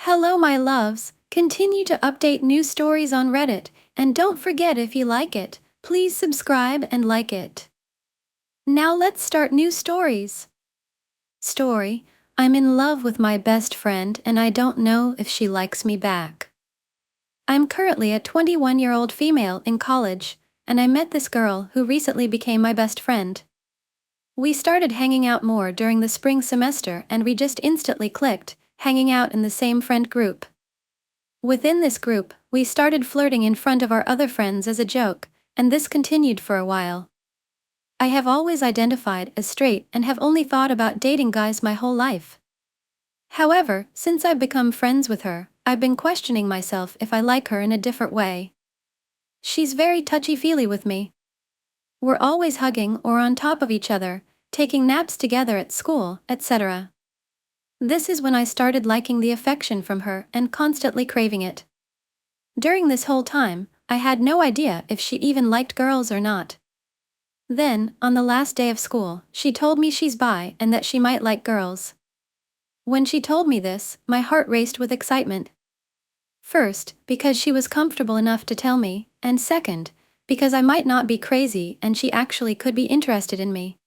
Hello, my loves. Continue to update new stories on Reddit, and don't forget if you like it, please subscribe and like it. Now let's start new stories. Story: I'm in love with my best friend and I don't know if she likes me back. I'm currently a 21-year-old female in college, and I met this girl who recently became my best friend. We started hanging out more during the spring semester and we just instantly clicked, hanging out in the same friend group. Within this group, we started flirting in front of our other friends as a joke, and this continued for a while. I have always identified as straight and have only thought about dating guys my whole life. However, since I've become friends with her, I've been questioning myself if I like her in a different way. She's very touchy-feely with me. We're always hugging or on top of each other, taking naps together at school, etc. This is when I started liking the affection from her and constantly craving it. During this whole time, I had no idea if she even liked girls or not. Then, on the last day of school, she told me she's bi and that she might like girls. When she told me this, my heart raced with excitement. First, because she was comfortable enough to tell me, and second, because I might not be crazy and she actually could be interested in me.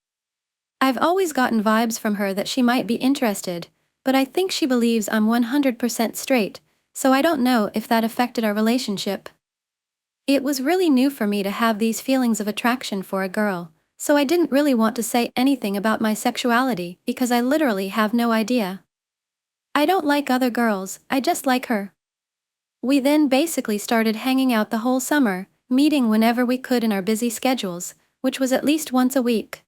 I've always gotten vibes from her that she might be interested, but I think she believes I'm 100% straight, so I don't know if that affected our relationship. It was really new for me to have these feelings of attraction for a girl, so I didn't really want to say anything about my sexuality because I literally have no idea. I don't like other girls, I just like her. We then basically started hanging out the whole summer, meeting whenever we could in our busy schedules, which was at least once a week.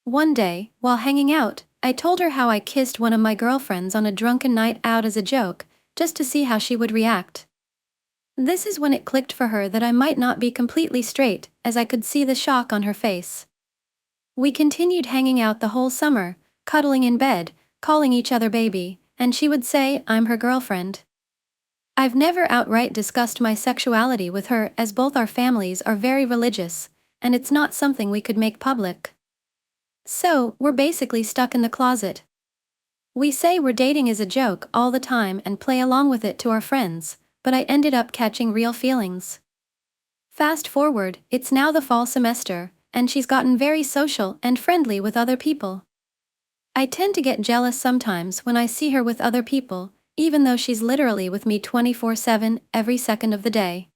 One day, while hanging out, I told her how I kissed one of my girlfriends on a drunken night out as a joke, just to see how she would react. This is when it clicked for her that I might not be completely straight, as I could see the shock on her face. We continued hanging out the whole summer, cuddling in bed, calling each other baby, and she would say I'm her girlfriend. I've never outright discussed my sexuality with her as both our families are very religious, and it's not something we could make public. So, we're basically stuck in the closet. We say we're dating as a joke all the time and play along with it to our friends, but I ended up catching real feelings. Fast forward, it's now the fall semester, and she's gotten very social and friendly with other people. I tend to get jealous sometimes when I see her with other people, even though she's literally with me 24/7 every second of the day.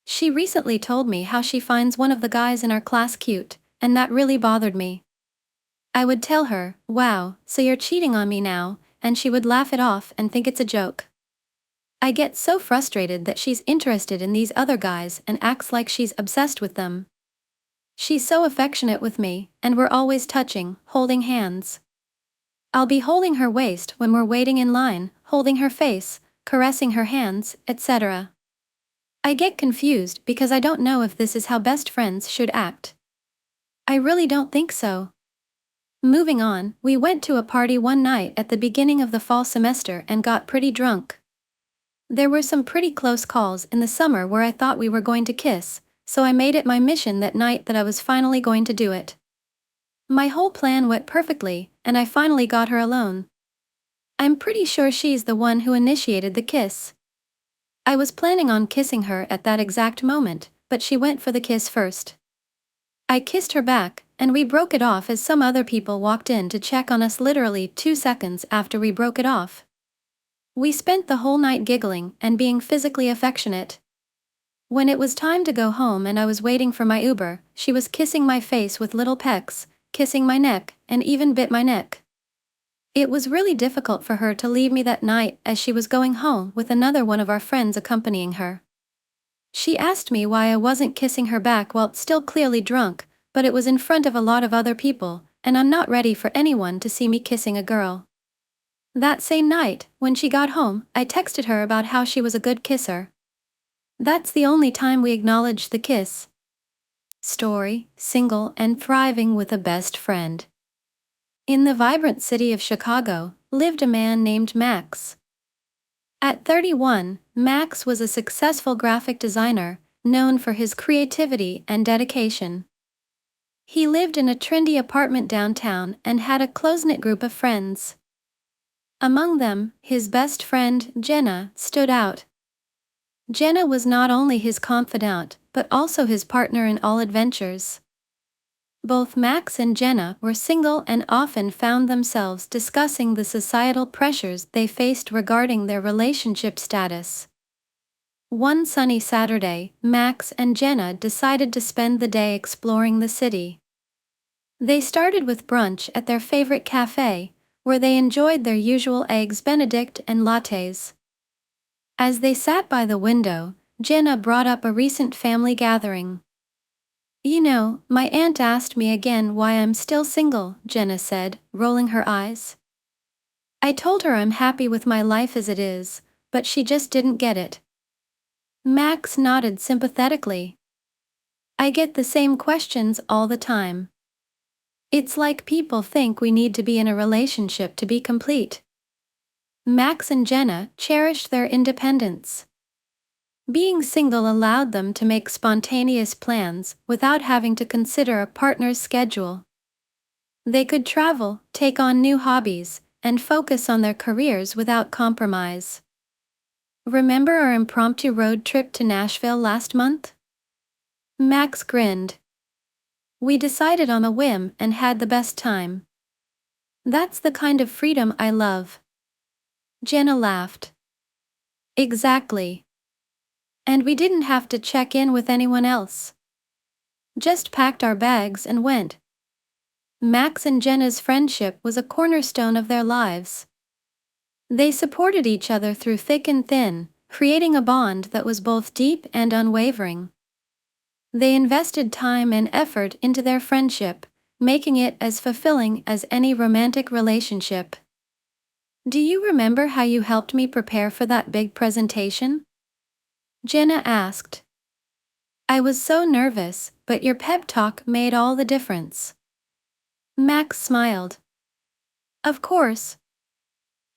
She recently told me how she finds one of the guys in our class cute, and that really bothered me. I would tell her, "Wow, so you're cheating on me now," and she would laugh it off and think it's a joke. I get so frustrated that she's interested in these other guys and acts like she's obsessed with them. She's so affectionate with me, and we're always touching, holding hands. I'll be holding her waist when we're waiting in line, holding her face, caressing her hands, etc. I get confused because I don't know if this is how best friends should act. I really don't think so. Moving on, we went to a party one night at the beginning of the fall semester and got pretty drunk. There were some pretty close calls in the summer where I thought we were going to kiss, so I made it my mission that night that I was finally going to do it. My whole plan went perfectly, and I finally got her alone. I'm pretty sure she's the one who initiated the kiss. I was planning on kissing her at that exact moment, but she went for the kiss first. I kissed her back, and we broke it off as some other people walked in to check on us literally 2 seconds after we broke it off. We spent the whole night giggling and being physically affectionate. When it was time to go home and I was waiting for my Uber, she was kissing my face with little pecks, kissing my neck, and even bit my neck. It was really difficult for her to leave me that night as she was going home with another one of our friends accompanying her. She asked me why I wasn't kissing her back while still clearly drunk, but it was in front of a lot of other people, and I'm not ready for anyone to see me kissing a girl. That same night, when she got home, I texted her about how she was a good kisser. That's the only time we acknowledged the kiss. Story: single and thriving with a best friend. In the vibrant city of Chicago, lived a man named Max. At 31, Max was a successful graphic designer, known for his creativity and dedication. He lived in a trendy apartment downtown and had a close-knit group of friends. Among them, his best friend, Jenna, stood out. Jenna was not only his confidant, but also his partner in all adventures. Both Max and Jenna were single and often found themselves discussing the societal pressures they faced regarding their relationship status. One sunny Saturday, Max and Jenna decided to spend the day exploring the city. They started with brunch at their favorite café, where they enjoyed their usual eggs benedict and lattes. As they sat by the window, Jenna brought up a recent family gathering. "You know, my aunt asked me again why I'm still single," Jenna said, rolling her eyes. "I told her I'm happy with my life as it is, but she just didn't get it." Max nodded sympathetically. "I get the same questions all the time. It's like people think we need to be in a relationship to be complete." Max and Jenna cherished their independence. Being single allowed them to make spontaneous plans without having to consider a partner's schedule. They could travel, take on new hobbies, and focus on their careers without compromise. "Remember our impromptu road trip to Nashville last month?" Max grinned. "We decided on a whim and had the best time." "That's the kind of freedom I love." Jenna laughed. "Exactly. And we didn't have to check in with anyone else. Just packed our bags and went." Max and Jenna's friendship was a cornerstone of their lives. They supported each other through thick and thin, creating a bond that was both deep and unwavering. They invested time and effort into their friendship, making it as fulfilling as any romantic relationship. "Do you remember how you helped me prepare for that big presentation?" Jenna asked. "I was so nervous, but your pep talk made all the difference." Max smiled. "Of course.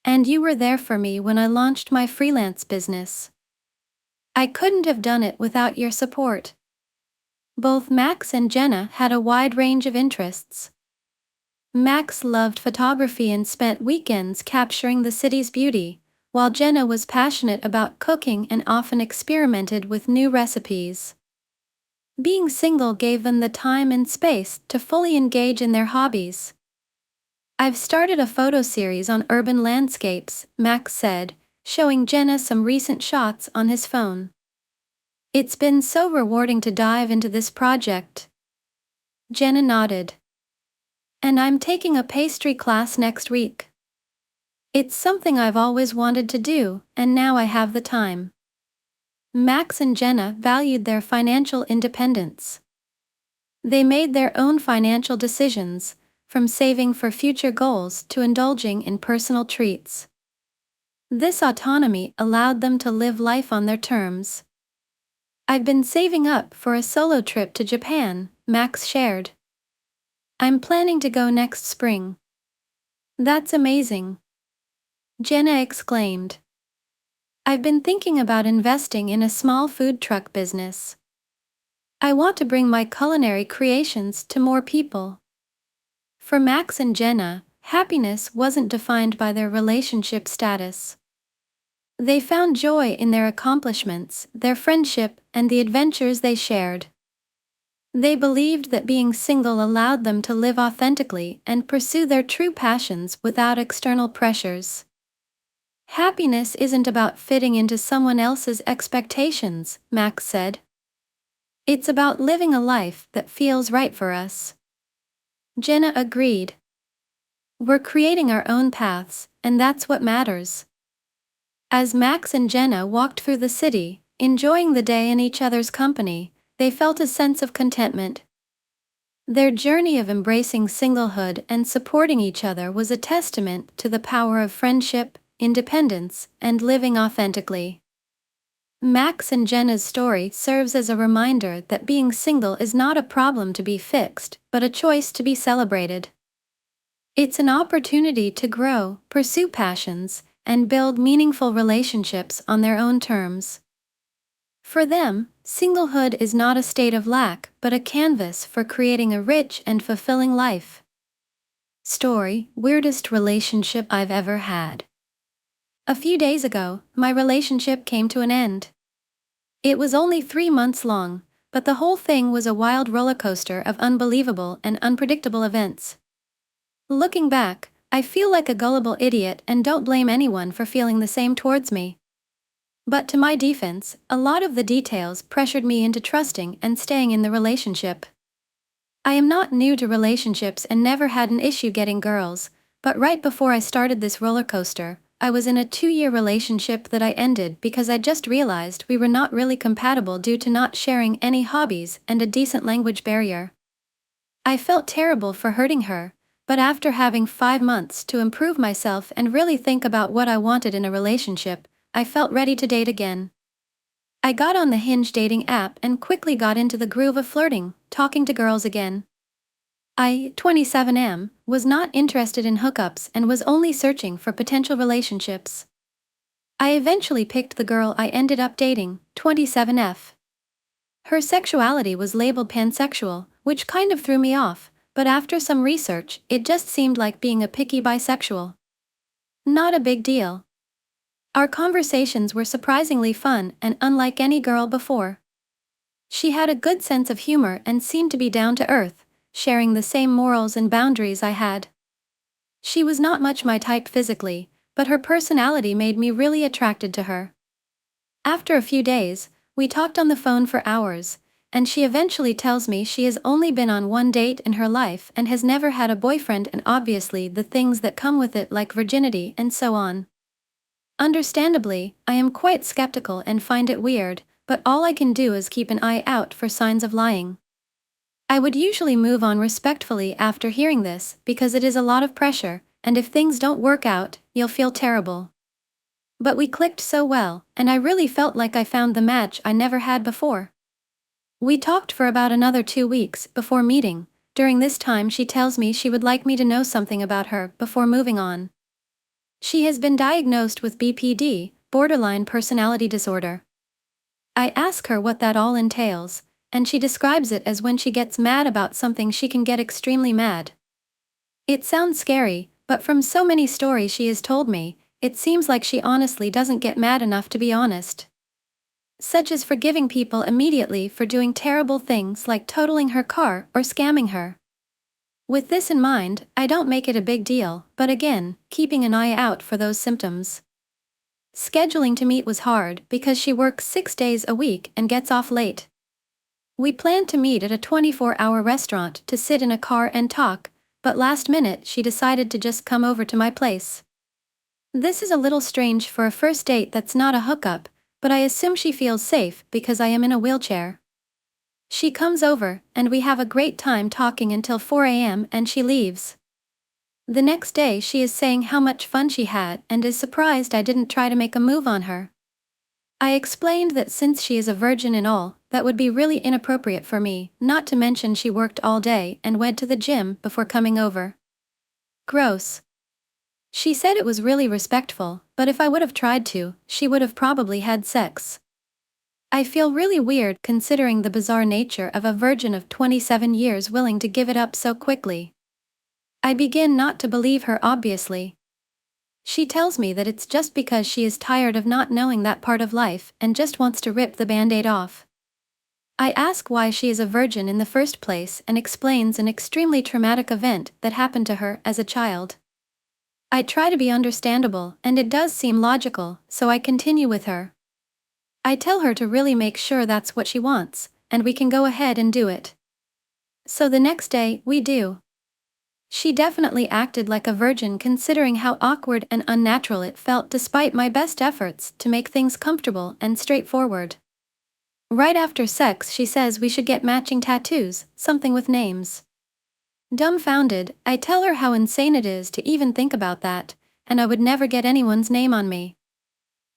And you were there for me when I launched my freelance business. I couldn't have done it without your support." Both Max and Jenna had a wide range of interests. Max loved photography and spent weekends capturing the city's beauty, while Jenna was passionate about cooking and often experimented with new recipes. Being single gave them the time and space to fully engage in their hobbies. "I've started a photo series on urban landscapes," Max said, showing Jenna some recent shots on his phone. "It's been so rewarding to dive into this project." Jenna nodded. "And I'm taking a pastry class next week. It's something I've always wanted to do, and now I have the time." Max and Jenna valued their financial independence. They made their own financial decisions, from saving for future goals to indulging in personal treats. This autonomy allowed them to live life on their terms. "I've been saving up for a solo trip to Japan," Max shared. "I'm planning to go next spring." "That's amazing," Jenna exclaimed. "I've been thinking about investing in a small food truck business. I want to bring my culinary creations to more people." For Max and Jenna, happiness wasn't defined by their relationship status. They found joy in their accomplishments, their friendship, and the adventures they shared. They believed that being single allowed them to live authentically and pursue their true passions without external pressures. "Happiness isn't about fitting into someone else's expectations," Max said. "It's about living a life that feels right for us." Jenna agreed. "We're creating our own paths, and that's what matters." As Max and Jenna walked through the city, enjoying the day in each other's company, they felt a sense of contentment. Their journey of embracing singlehood and supporting each other was a testament to the power of friendship, independence, and living authentically. Max and Jenna's story serves as a reminder that being single is not a problem to be fixed, but a choice to be celebrated. It's an opportunity to grow, pursue passions, and build meaningful relationships on their own terms. For them, singlehood is not a state of lack, but a canvas for creating a rich and fulfilling life. Story: weirdest relationship I've ever had. A few days ago, my relationship came to an end. It was only 3 months long, but the whole thing was a wild roller coaster of unbelievable and unpredictable events. Looking back, I feel like a gullible idiot and don't blame anyone for feeling the same towards me. But to my defense, a lot of the details pressured me into trusting and staying in the relationship. I am not new to relationships and never had an issue getting girls, but right before I started this roller coaster, I was in a 2-year relationship that I ended because I just realized we were not really compatible due to not sharing any hobbies and a decent language barrier. I felt terrible for hurting her, but after having 5 months to improve myself and really think about what I wanted in a relationship, I felt ready to date again. I got on the Hinge dating app and quickly got into the groove of flirting, talking to girls again. I, 27 was not interested in hookups and was only searching for potential relationships. I eventually picked the girl I ended up dating, 27F. Her sexuality was labeled pansexual, which kind of threw me off, but after some research, it just seemed like being a picky bisexual. Not a big deal. Our conversations were surprisingly fun and unlike any girl before. She had a good sense of humor and seemed to be down to earth, sharing the same morals and boundaries I had. She was not much my type physically, but her personality made me really attracted to her. After a few days, we talked on the phone for hours, and she eventually tells me she has only been on one date in her life and has never had a boyfriend, and obviously the things that come with it like virginity and so on. Understandably, I am quite skeptical and find it weird, but all I can do is keep an eye out for signs of lying. I would usually move on respectfully after hearing this because it is a lot of pressure, and if things don't work out, you'll feel terrible. But we clicked so well, and I really felt like I found the match I never had before. We talked for about another 2 weeks before meeting. During this time she tells me she would like me to know something about her before moving on. She has been diagnosed with BPD, borderline personality disorder. I ask her what that all entails, and she describes it as when she gets mad about something she can get extremely mad. It sounds scary, but from so many stories she has told me, it seems like she honestly doesn't get mad enough to be honest. Such as forgiving people immediately for doing terrible things like totaling her car or scamming her. With this in mind, I don't make it a big deal, but again, keeping an eye out for those symptoms. Scheduling to meet was hard because she works 6 days a week and gets off late. We planned to meet at a 24-hour restaurant to sit in a car and talk, but last minute she decided to just come over to my place. This is a little strange for a first date that's not a hookup, but I assume she feels safe because I am in a wheelchair. She comes over, and we have a great time talking until 4 a.m. and she leaves. The next day she is saying how much fun she had and is surprised I didn't try to make a move on her. I explained that since she is a virgin and all, that would be really inappropriate for me, not to mention she worked all day and went to the gym before coming over. Gross. She said it was really respectful, but if I would have tried to, she would have probably had sex. I feel really weird considering the bizarre nature of a virgin of 27 years willing to give it up so quickly. I begin not to believe her obviously. She tells me that it's just because she is tired of not knowing that part of life and just wants to rip the band-aid off. I ask why she is a virgin in the first place and explains an extremely traumatic event that happened to her as a child. I try to be understandable and it does seem logical, so I continue with her. I tell her to really make sure that's what she wants, and we can go ahead and do it. So the next day, we do. She definitely acted like a virgin considering how awkward and unnatural it felt despite my best efforts to make things comfortable and straightforward. Right after sex she says we should get matching tattoos, something with names. Dumbfounded, I tell her how insane it is to even think about that, and I would never get anyone's name on me.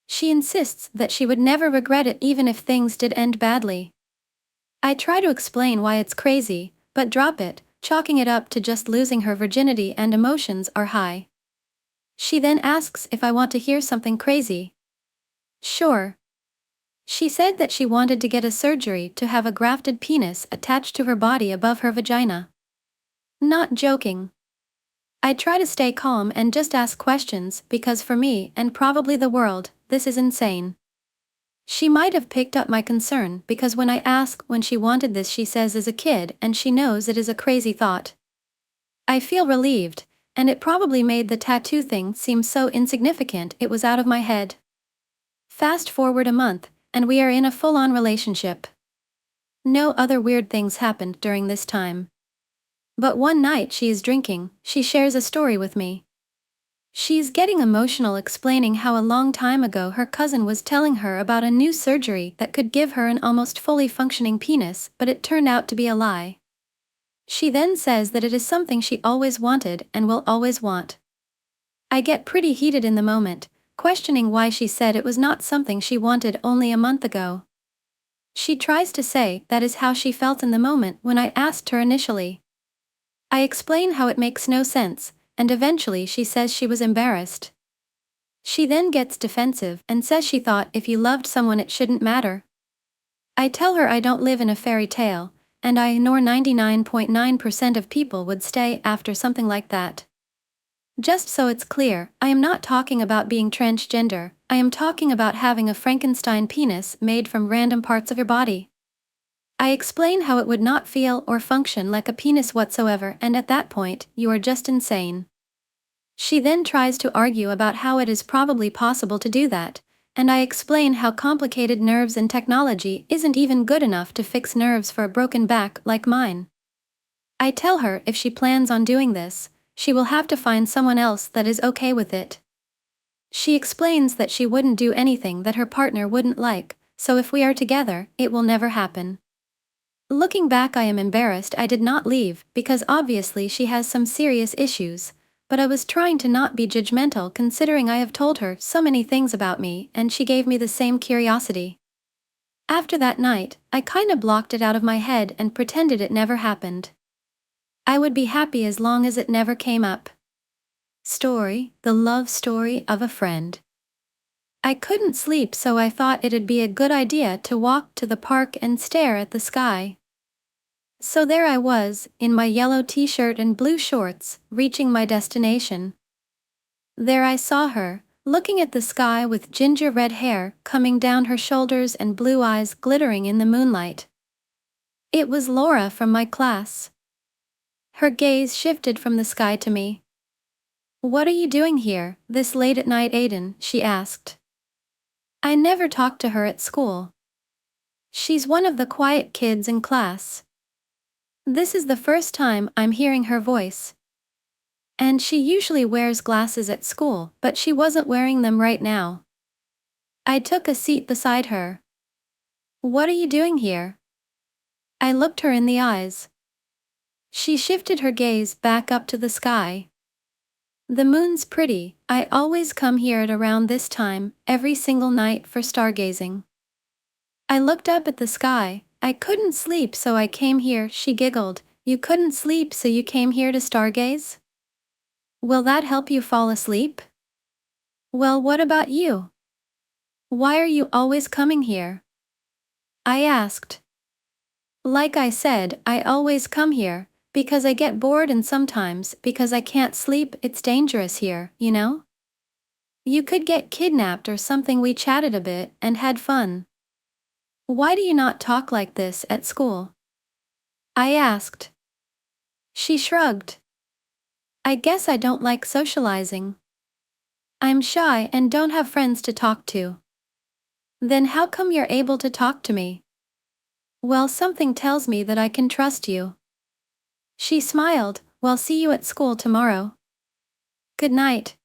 She insists that she would never regret it even if things did end badly. I try to explain why it's crazy, but drop it, chalking it up to just losing her virginity and emotions are high. She then asks if I want to hear something crazy. Sure. She said that she wanted to get a surgery to have a grafted penis attached to her body above her vagina. Not joking. I try to stay calm and just ask questions because for me, and probably the world, this is insane. She might have picked up my concern because when I ask when she wanted this, she says as a kid, and she knows it is a crazy thought. I feel relieved, and it probably made the tattoo thing seem so insignificant it was out of my head. Fast forward a month, and we are in a full-on relationship. No other weird things happened during this time. But one night she is drinking, she shares a story with me. She's getting emotional explaining how a long time ago her cousin was telling her about a new surgery that could give her an almost fully functioning penis, but it turned out to be a lie. She then says that it is something she always wanted and will always want. I get pretty heated in the moment, questioning why she said it was not something she wanted only a month ago. She tries to say that is how she felt in the moment when I asked her initially. I explain how it makes no sense, and eventually she says she was embarrassed. She then gets defensive and says she thought if you loved someone it shouldn't matter. I tell her I don't live in a fairy tale, and I ignore 99.9% of people would stay after something like that. Just so it's clear, I am not talking about being transgender, I am talking about having a Frankenstein penis made from random parts of your body. I explain how it would not feel or function like a penis whatsoever, and at that point, you are just insane. She then tries to argue about how it is probably possible to do that, and I explain how complicated nerves and technology isn't even good enough to fix nerves for a broken back like mine. I tell her if she plans on doing this, she will have to find someone else that is okay with it. She explains that she wouldn't do anything that her partner wouldn't like, so if we are together, it will never happen. Looking back, I am embarrassed I did not leave because obviously she has some serious issues, but I was trying to not be judgmental considering I have told her so many things about me and she gave me the same curiosity. After that night, I kinda blocked it out of my head and pretended it never happened. I would be happy as long as it never came up. Story: the love story of a friend. I couldn't sleep, so I thought it'd be a good idea to walk to the park and stare at the sky. So there I was, in my yellow t-shirt and blue shorts, reaching my destination. There I saw her, looking at the sky with ginger red hair coming down her shoulders and blue eyes glittering in the moonlight. It was Laura from my class. Her gaze shifted from the sky to me. "What are you doing here, this late at night, Aiden?" she asked. I never talked to her at school. She's one of the quiet kids in class. This is the first time I'm hearing her voice. And she usually wears glasses at school, but she wasn't wearing them right now. I took a seat beside her. "What are you doing here?" I looked her in the eyes. She shifted her gaze back up to the sky. "The moon's pretty, I always come here at around this time, every single night for stargazing." I looked up at the sky. "I couldn't sleep so I came here," she giggled. "You couldn't sleep so you came here to stargaze? Will that help you fall asleep?" "Well, what about you? Why are you always coming here?" I asked. "Like I said, I always come here, because I get bored and sometimes because I can't sleep. It's dangerous here, you know? You could get kidnapped or something." We chatted a bit and had fun. "Why do you not talk like this at school?" I asked. She shrugged. "I guess I don't like socializing. I'm shy and don't have friends to talk to." "Then how come you're able to talk to me?" "Well, something tells me that I can trust you." She smiled. "Well, see you at school tomorrow." "Good night."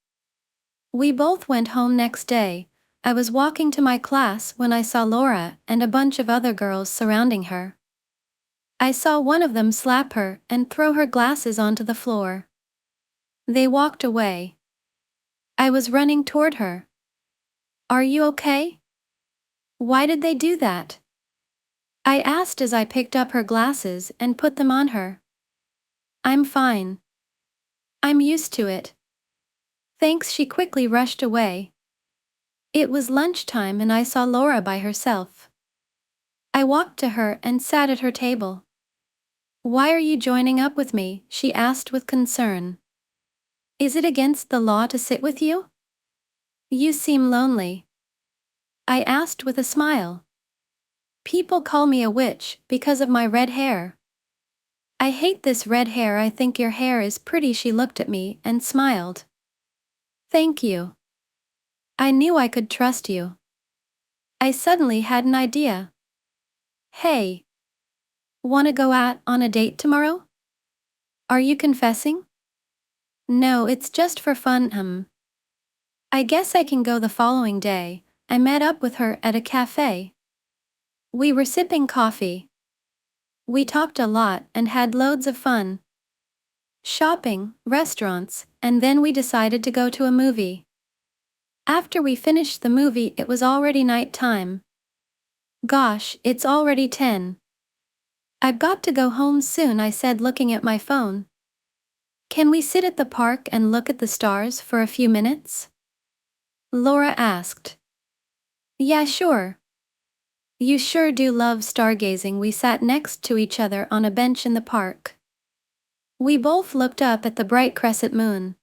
We both went home next day. I was walking to my class when I saw Laura and a bunch of other girls surrounding her. I saw one of them slap her and throw her glasses onto the floor. They walked away. I was running toward her. "Are you okay? Why did they do that?" I asked as I picked up her glasses and put them on her. "I'm fine. I'm used to it. Thanks." She quickly rushed away. It was lunchtime and I saw Laura by herself. I walked to her and sat at her table. "Why are you joining up with me?" she asked with concern. Is it against the law to sit with you? You seem lonely. I asked with a smile. People call me a witch because of my red hair. I hate this red hair. I think your hair is pretty. She looked at me and smiled. Thank you. I knew I could trust you. I suddenly had an idea. Hey, wanna go out on a date tomorrow? Are you confessing? No, it's just for fun. I guess I can go the following day. I met up with her at a café. We were sipping coffee. We talked a lot and had loads of fun. Shopping, restaurants, and then we decided to go to a movie. After we finished the movie, it was already night time. Gosh, it's already 10. I've got to go home soon, I said, looking at my phone. Can we sit at the park and look at the stars for a few minutes? Laura asked. Yeah, sure. You sure do love stargazing. We sat next to each other on a bench in the park. We both looked up at the bright crescent moon.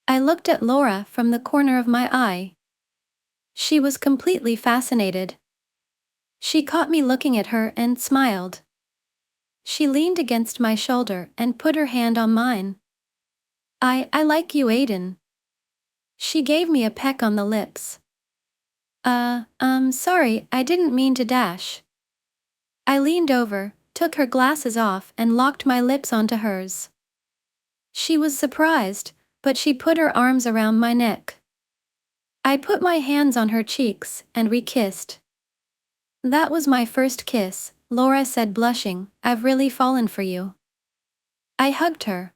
I looked at Laura from the corner of my eye. She was completely fascinated. She caught me looking at her and smiled. She leaned against my shoulder and put her hand on mine. I like you, Aiden. She gave me a peck on the lips. Sorry, I didn't mean to dash. I leaned over, took her glasses off and locked my lips onto hers. She was surprised, but she put her arms around my neck. I put my hands on her cheeks, and we kissed. That was my first kiss, Laura said, blushing. I've really fallen for you. I hugged her.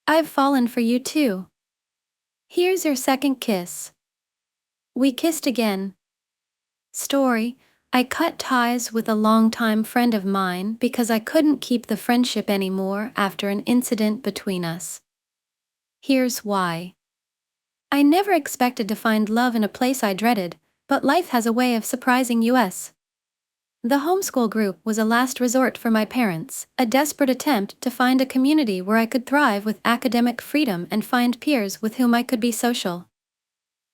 I've fallen for you too. Here's your second kiss. We kissed again. Story: I cut ties with a longtime friend of mine because I couldn't keep the friendship anymore after an incident between us. Here's why. I never expected to find love in a place I dreaded, but life has a way of surprising us. The homeschool group was a last resort for my parents, a desperate attempt to find a community where I could thrive with academic freedom and find peers with whom I could be social.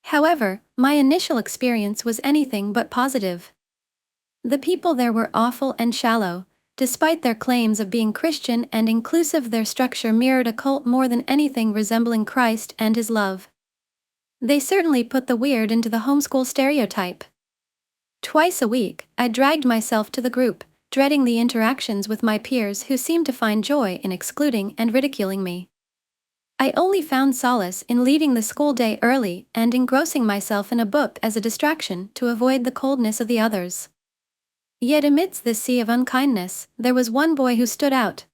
However, my initial experience was anything but positive. The people there were awful and shallow. Despite their claims of being Christian and inclusive, their structure mirrored a cult more than anything resembling Christ and His love. They certainly put the weird into the homeschool stereotype. Twice a week, I dragged myself to the group, dreading the interactions with my peers who seemed to find joy in excluding and ridiculing me. I only found solace in leaving the school day early and engrossing myself in a book as a distraction to avoid the coldness of the others. Yet amidst this sea of unkindness, there was one boy who stood out.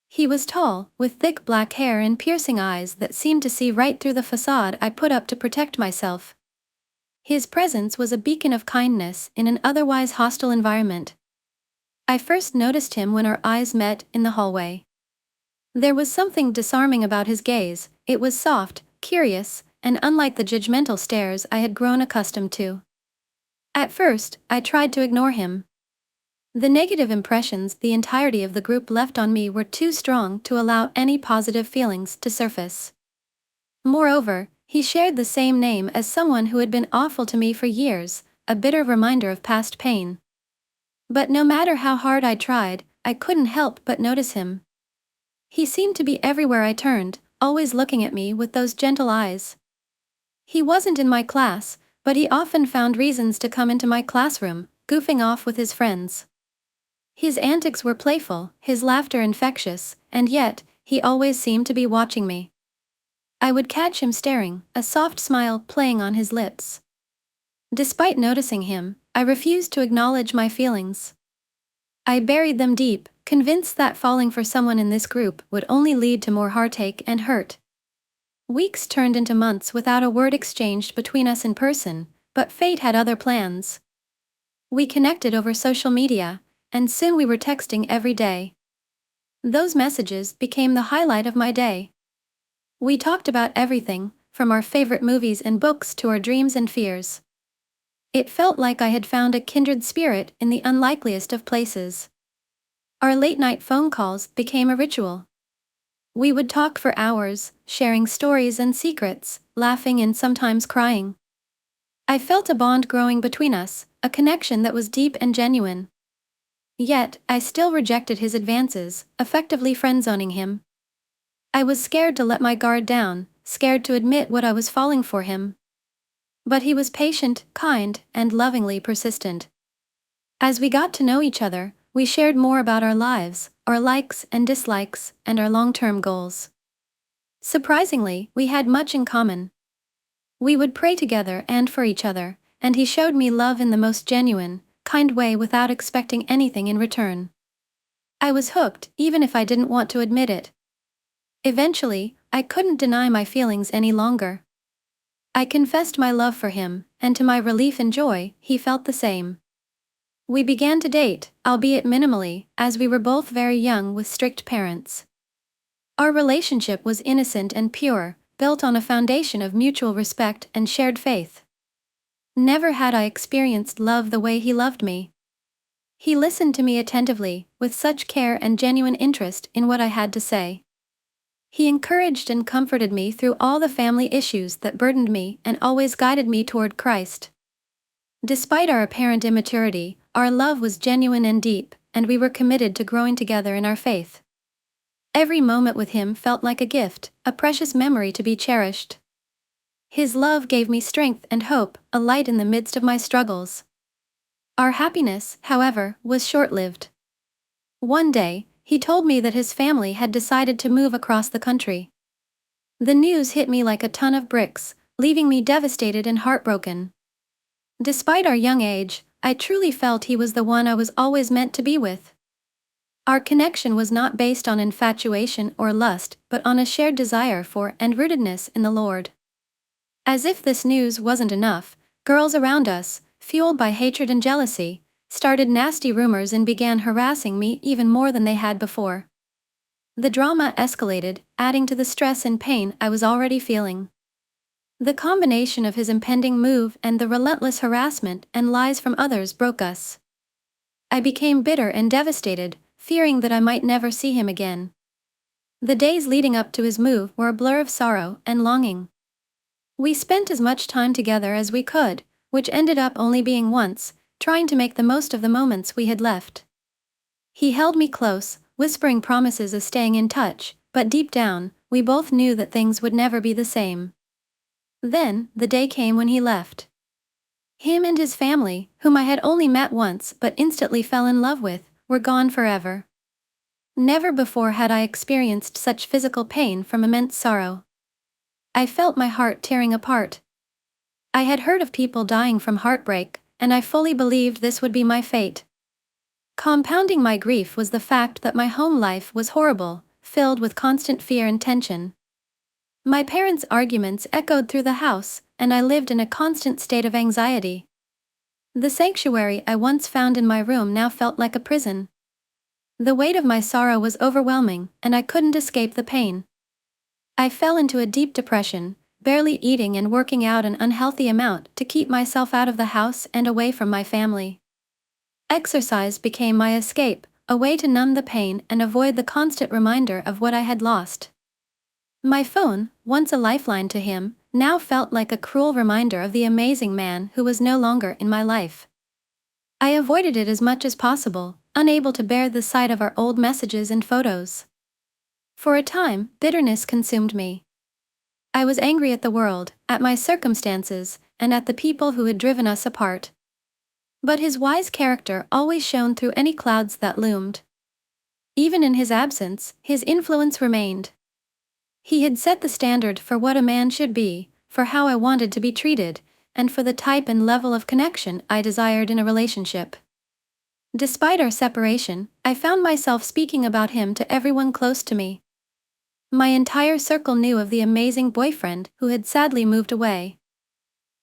He was tall, with thick black hair and piercing eyes that seemed to see right through the facade I put up to protect myself. His presence was a beacon of kindness in an otherwise hostile environment. I first noticed him when our eyes met in the hallway. There was something disarming about his gaze. It was soft, curious, and unlike the judgmental stares I had grown accustomed to. At first, I tried to ignore him. The negative impressions the entirety of the group left on me were too strong to allow any positive feelings to surface. Moreover, he shared the same name as someone who had been awful to me for years, a bitter reminder of past pain. But no matter how hard I tried, I couldn't help but notice him. He seemed to be everywhere I turned, always looking at me with those gentle eyes. He wasn't in my class, but he often found reasons to come into my classroom, goofing off with his friends. His antics were playful, his laughter infectious, and yet, he always seemed to be watching me. I would catch him staring, a soft smile playing on his lips. Despite noticing him, I refused to acknowledge my feelings. I buried them deep, convinced that falling for someone in this group would only lead to more heartache and hurt. Weeks turned into months without a word exchanged between us in person, but fate had other plans. We connected over social media, and soon we were texting every day. Those messages became the highlight of my day. We talked about everything, from our favorite movies and books to our dreams and fears. It felt like I had found a kindred spirit in the unlikeliest of places. Our late-night phone calls became a ritual. We would talk for hours, sharing stories and secrets, laughing and sometimes crying. I felt a bond growing between us, a connection that was deep and genuine. Yet, I still rejected his advances, effectively friend-zoning him. I was scared to let my guard down, scared to admit what I was falling for him. But he was patient, kind, and lovingly persistent. As we got to know each other, we shared more about our lives, our likes and dislikes, and our long-term goals. Surprisingly, we had much in common. We would pray together and for each other, and he showed me love in the most genuine, kind way without expecting anything in return. I was hooked, even if I didn't want to admit it. Eventually, I couldn't deny my feelings any longer. I confessed my love for him, and to my relief and joy, he felt the same. We began to date, albeit minimally, as we were both very young with strict parents. Our relationship was innocent and pure, built on a foundation of mutual respect and shared faith. Never had I experienced love the way he loved me. He listened to me attentively, with such care and genuine interest in what I had to say. He encouraged and comforted me through all the family issues that burdened me and always guided me toward Christ. Despite our apparent immaturity, our love was genuine and deep, and we were committed to growing together in our faith. Every moment with him felt like a gift, a precious memory to be cherished. His love gave me strength and hope, a light in the midst of my struggles. Our happiness, however, was short-lived. One day, he told me that his family had decided to move across the country. The news hit me like a ton of bricks, leaving me devastated and heartbroken. Despite our young age, I truly felt he was the one I was always meant to be with. Our connection was not based on infatuation or lust, but on a shared desire for and rootedness in the Lord. As if this news wasn't enough, girls around us, fueled by hatred and jealousy, started nasty rumors and began harassing me even more than they had before. The drama escalated, adding to the stress and pain I was already feeling. The combination of his impending move and the relentless harassment and lies from others broke us. I became bitter and devastated, fearing that I might never see him again. The days leading up to his move were a blur of sorrow and longing. We spent as much time together as we could, which ended up only being once, trying to make the most of the moments we had left. He held me close, whispering promises of staying in touch, but deep down, we both knew that things would never be the same. Then, the day came when he left. Him and his family, whom I had only met once but instantly fell in love with, were gone forever. Never before had I experienced such physical pain from immense sorrow. I felt my heart tearing apart. I had heard of people dying from heartbreak, and I fully believed this would be my fate. Compounding my grief was the fact that my home life was horrible, filled with constant fear and tension. My parents' arguments echoed through the house, and I lived in a constant state of anxiety. The sanctuary I once found in my room now felt like a prison. The weight of my sorrow was overwhelming, and I couldn't escape the pain. I fell into a deep depression, barely eating and working out an unhealthy amount to keep myself out of the house and away from my family. Exercise became my escape, a way to numb the pain and avoid the constant reminder of what I had lost. My phone, once a lifeline to him, now felt like a cruel reminder of the amazing man who was no longer in my life. I avoided it as much as possible, unable to bear the sight of our old messages and photos. For a time, bitterness consumed me. I was angry at the world, at my circumstances, and at the people who had driven us apart. But his wise character always shone through any clouds that loomed. Even in his absence, his influence remained. He had set the standard for what a man should be, for how I wanted to be treated, and for the type and level of connection I desired in a relationship. Despite our separation, I found myself speaking about him to everyone close to me. My entire circle knew of the amazing boyfriend who had sadly moved away.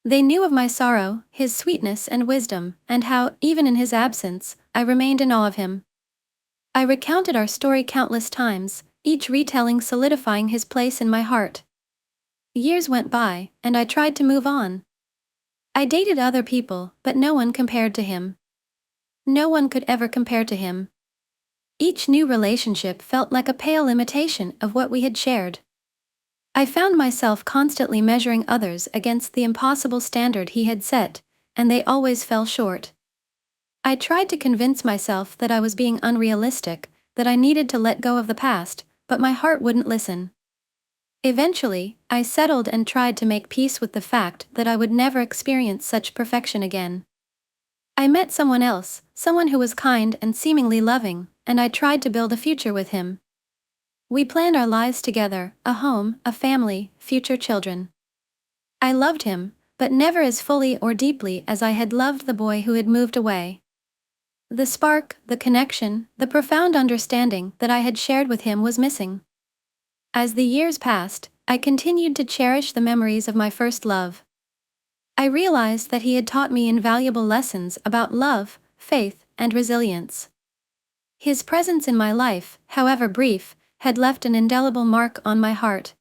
They knew of my sorrow, his sweetness and wisdom, and how, even in his absence, I remained in awe of him. I recounted our story countless times, each retelling solidifying his place in my heart. Years went by, and I tried to move on. I dated other people, but no one compared to him. No one could ever compare to him. Each new relationship felt like a pale imitation of what we had shared. I found myself constantly measuring others against the impossible standard he had set, and they always fell short. I tried to convince myself that I was being unrealistic, that I needed to let go of the past, but my heart wouldn't listen. Eventually, I settled and tried to make peace with the fact that I would never experience such perfection again. I met someone else, someone who was kind and seemingly loving, and I tried to build a future with him. We planned our lives together, a home, a family, future children. I loved him, but never as fully or deeply as I had loved the boy who had moved away. The spark, the connection, the profound understanding that I had shared with him was missing. As the years passed, I continued to cherish the memories of my first love. I realized that he had taught me invaluable lessons about love, faith, and resilience. His presence in my life, however brief, had left an indelible mark on my heart.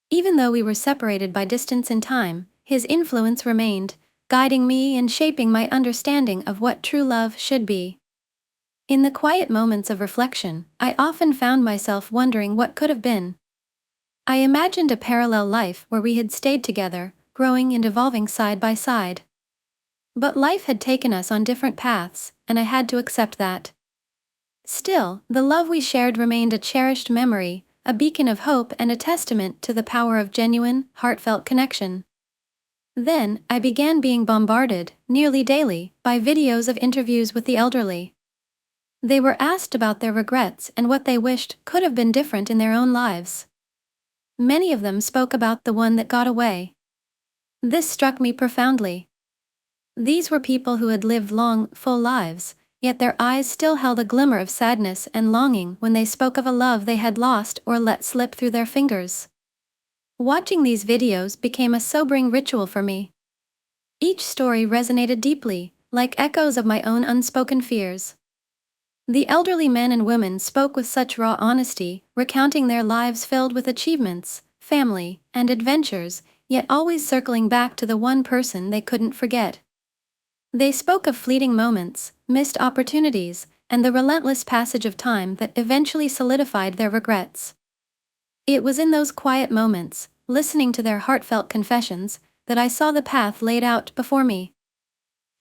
Even though we were separated by distance and time, his influence remained, guiding me and shaping my understanding of what true love should be. In the quiet moments of reflection, I often found myself wondering what could have been. I imagined a parallel life where we had stayed together, growing and evolving side by side. But life had taken us on different paths, and I had to accept that. Still, the love we shared remained a cherished memory, a beacon of hope and a testament to the power of genuine, heartfelt connection. Then, I began being bombarded, nearly daily, by videos of interviews with the elderly. They were asked about their regrets and what they wished could have been different in their own lives. Many of them spoke about the one that got away. This struck me profoundly. These were people who had lived long, full lives, yet their eyes still held a glimmer of sadness and longing when they spoke of a love they had lost or let slip through their fingers. Watching these videos became a sobering ritual for me. Each story resonated deeply, like echoes of my own unspoken fears. The elderly men and women spoke with such raw honesty, recounting their lives filled with achievements, family, and adventures, yet always circling back to the one person they couldn't forget. They spoke of fleeting moments, missed opportunities, and the relentless passage of time that eventually solidified their regrets. It was in those quiet moments, listening to their heartfelt confessions, that I saw the path laid out before me.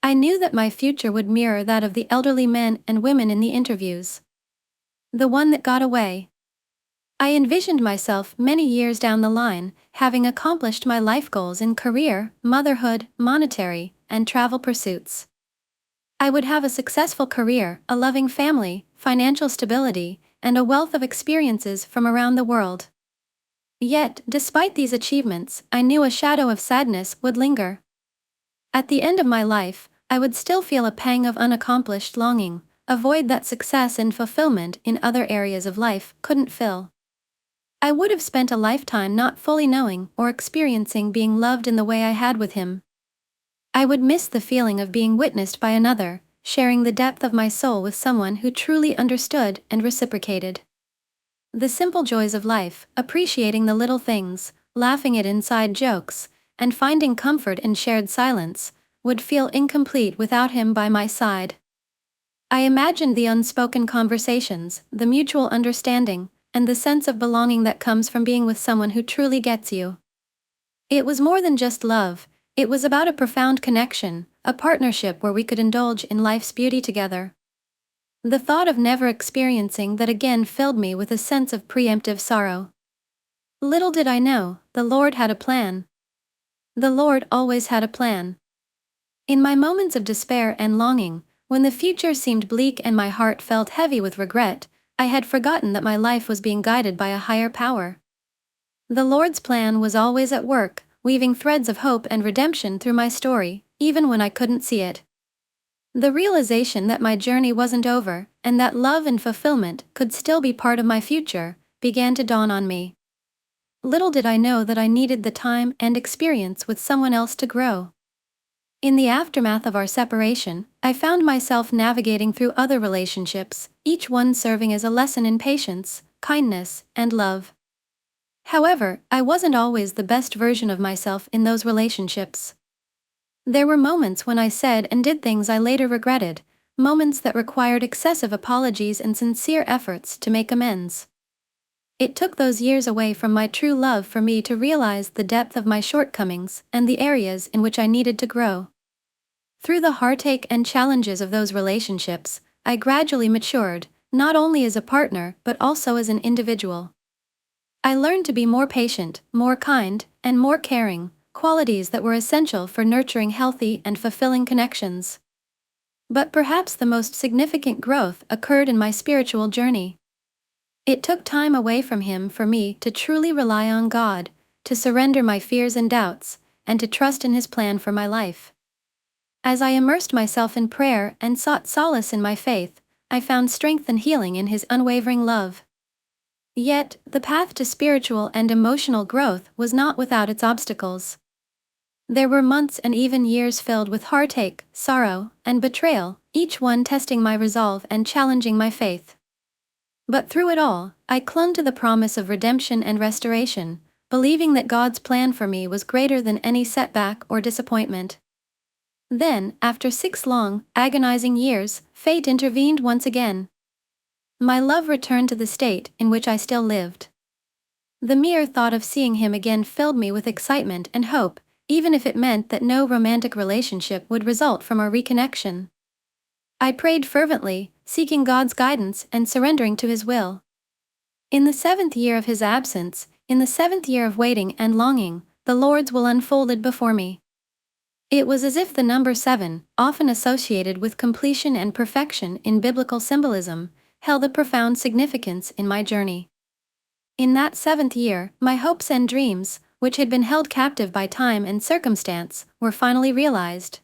I knew that my future would mirror that of the elderly men and women in the interviews. The one that got away. I envisioned myself many years down the line, having accomplished my life goals in career, motherhood, monetary, and travel pursuits. I would have a successful career, a loving family, financial stability, and a wealth of experiences from around the world. Yet, despite these achievements, I knew a shadow of sadness would linger. At the end of my life, I would still feel a pang of unaccomplished longing, a void that success and fulfillment in other areas of life couldn't fill. I would have spent a lifetime not fully knowing or experiencing being loved in the way I had with him. I would miss the feeling of being witnessed by another, sharing the depth of my soul with someone who truly understood and reciprocated. The simple joys of life, appreciating the little things, laughing at inside jokes, and finding comfort in shared silence, would feel incomplete without him by my side. I imagined the unspoken conversations, the mutual understanding, and the sense of belonging that comes from being with someone who truly gets you. It was more than just love, it was about a profound connection, a partnership where we could indulge in life's beauty together. The thought of never experiencing that again filled me with a sense of preemptive sorrow. Little did I know, the Lord had a plan. The Lord always had a plan. In my moments of despair and longing, when the future seemed bleak and my heart felt heavy with regret, I had forgotten that my life was being guided by a higher power. The Lord's plan was always at work, weaving threads of hope and redemption through my story, even when I couldn't see it. The realization that my journey wasn't over, and that love and fulfillment could still be part of my future, began to dawn on me. Little did I know that I needed the time and experience with someone else to grow. In the aftermath of our separation, I found myself navigating through other relationships, each one serving as a lesson in patience, kindness, and love. However, I wasn't always the best version of myself in those relationships. There were moments when I said and did things I later regretted, moments that required excessive apologies and sincere efforts to make amends. It took those years away from my true love for me to realize the depth of my shortcomings and the areas in which I needed to grow. Through the heartache and challenges of those relationships, I gradually matured, not only as a partner but also as an individual. I learned to be more patient, more kind, and more caring, qualities that were essential for nurturing healthy and fulfilling connections. But perhaps the most significant growth occurred in my spiritual journey. It took time away from him for me to truly rely on God, to surrender my fears and doubts, and to trust in his plan for my life. As I immersed myself in prayer and sought solace in my faith, I found strength and healing in his unwavering love. Yet, the path to spiritual and emotional growth was not without its obstacles. There were months and even years filled with heartache, sorrow, and betrayal, each one testing my resolve and challenging my faith. But through it all, I clung to the promise of redemption and restoration, believing that God's plan for me was greater than any setback or disappointment. Then, after 6 long, agonizing years, fate intervened once again. My love returned to the state in which I still lived. The mere thought of seeing him again filled me with excitement and hope, even if it meant that no romantic relationship would result from our reconnection. I prayed fervently, seeking God's guidance and surrendering to his will. In the 7th year of his absence, in the 7th year of waiting and longing, the Lord's will unfolded before me. It was as if the number 7, often associated with completion and perfection in biblical symbolism, held a profound significance in my journey. In that 7th year, my hopes and dreams, which had been held captive by time and circumstance, were finally realized.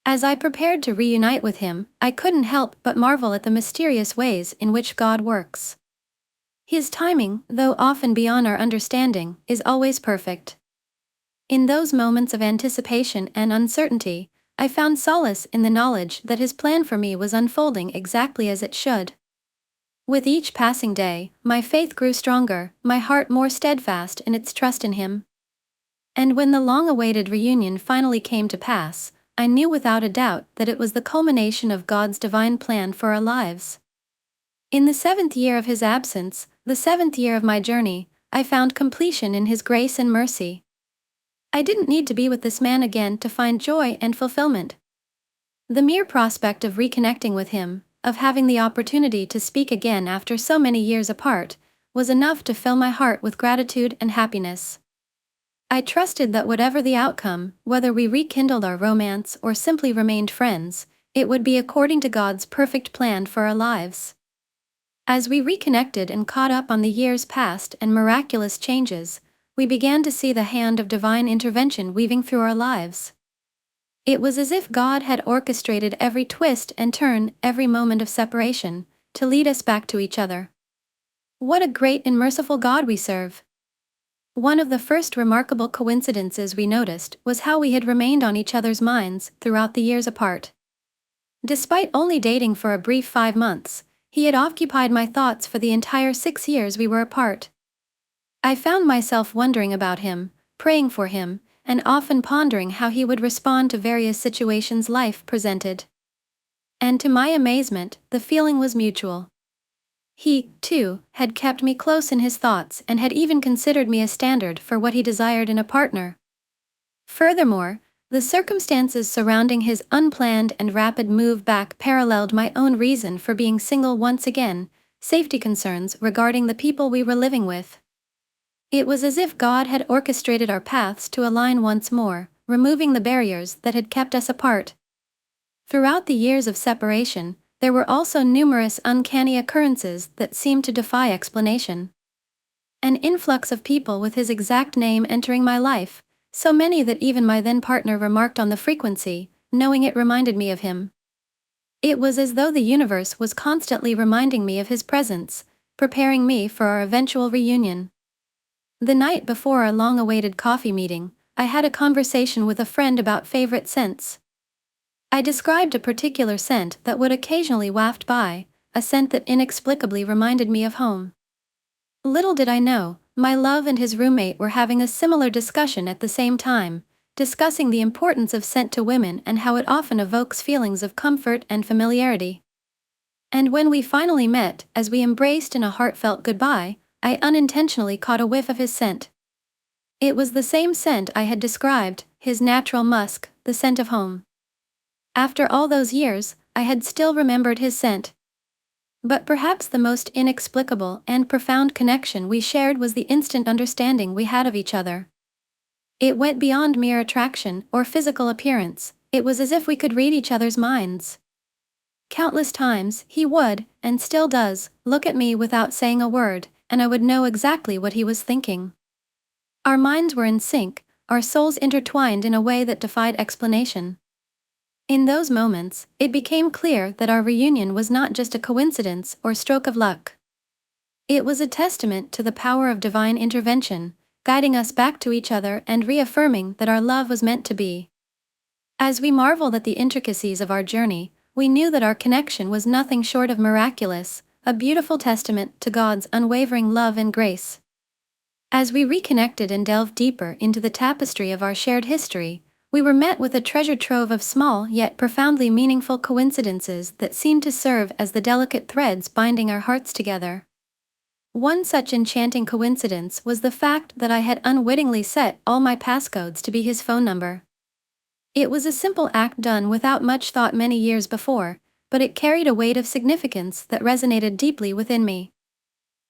As I prepared to reunite with him, I couldn't help but marvel at the mysterious ways in which God works. His timing, though often beyond our understanding, is always perfect. In those moments of anticipation and uncertainty, I found solace in the knowledge that his plan for me was unfolding exactly as it should. With each passing day, my faith grew stronger, my heart more steadfast in its trust in him. And when the long-awaited reunion finally came to pass, I knew without a doubt that it was the culmination of God's divine plan for our lives. In the 7th year of his absence, the 7th year of my journey, I found completion in his grace and mercy. I didn't need to be with this man again to find joy and fulfillment. The mere prospect of reconnecting with him, of having the opportunity to speak again after so many years apart, was enough to fill my heart with gratitude and happiness. I trusted that whatever the outcome, whether we rekindled our romance or simply remained friends, it would be according to God's perfect plan for our lives. As we reconnected and caught up on the years past and miraculous changes, we began to see the hand of divine intervention weaving through our lives. It was as if God had orchestrated every twist and turn, every moment of separation, to lead us back to each other. What a great and merciful God we serve! One of the first remarkable coincidences we noticed was how we had remained on each other's minds throughout the years apart. Despite only dating for a brief 5 months, he had occupied my thoughts for the entire 6 years we were apart. I found myself wondering about him, praying for him, and often pondering how he would respond to various situations life presented. And to my amazement, the feeling was mutual. He, too, had kept me close in his thoughts and had even considered me a standard for what he desired in a partner. Furthermore, the circumstances surrounding his unplanned and rapid move back paralleled my own reason for being single once again, safety concerns regarding the people we were living with. It was as if God had orchestrated our paths to align once more, removing the barriers that had kept us apart. Throughout the years of separation, there were also numerous uncanny occurrences that seemed to defy explanation. An influx of people with his exact name entering my life, so many that even my then-partner remarked on the frequency, knowing it reminded me of him. It was as though the universe was constantly reminding me of his presence, preparing me for our eventual reunion. The night before our long-awaited coffee meeting, I had a conversation with a friend about favorite scents. I described a particular scent that would occasionally waft by, a scent that inexplicably reminded me of home. Little did I know, my love and his roommate were having a similar discussion at the same time, discussing the importance of scent to women and how it often evokes feelings of comfort and familiarity. And when we finally met, as we embraced in a heartfelt goodbye, I unintentionally caught a whiff of his scent. It was the same scent I had described, his natural musk, the scent of home. After all those years, I had still remembered his scent. But perhaps the most inexplicable and profound connection we shared was the instant understanding we had of each other. It went beyond mere attraction or physical appearance. It was as if we could read each other's minds. Countless times, he would, and still does, look at me without saying a word, and I would know exactly what he was thinking. Our minds were in sync, our souls intertwined in a way that defied explanation. In those moments, it became clear that our reunion was not just a coincidence or stroke of luck. It was a testament to the power of divine intervention, guiding us back to each other and reaffirming that our love was meant to be. As we marveled at the intricacies of our journey, we knew that our connection was nothing short of miraculous, a beautiful testament to God's unwavering love and grace. As we reconnected and delved deeper into the tapestry of our shared history, we were met with a treasure trove of small yet profoundly meaningful coincidences that seemed to serve as the delicate threads binding our hearts together. One such enchanting coincidence was the fact that I had unwittingly set all my passcodes to be his phone number. It was a simple act done without much thought many years before, but it carried a weight of significance that resonated deeply within me.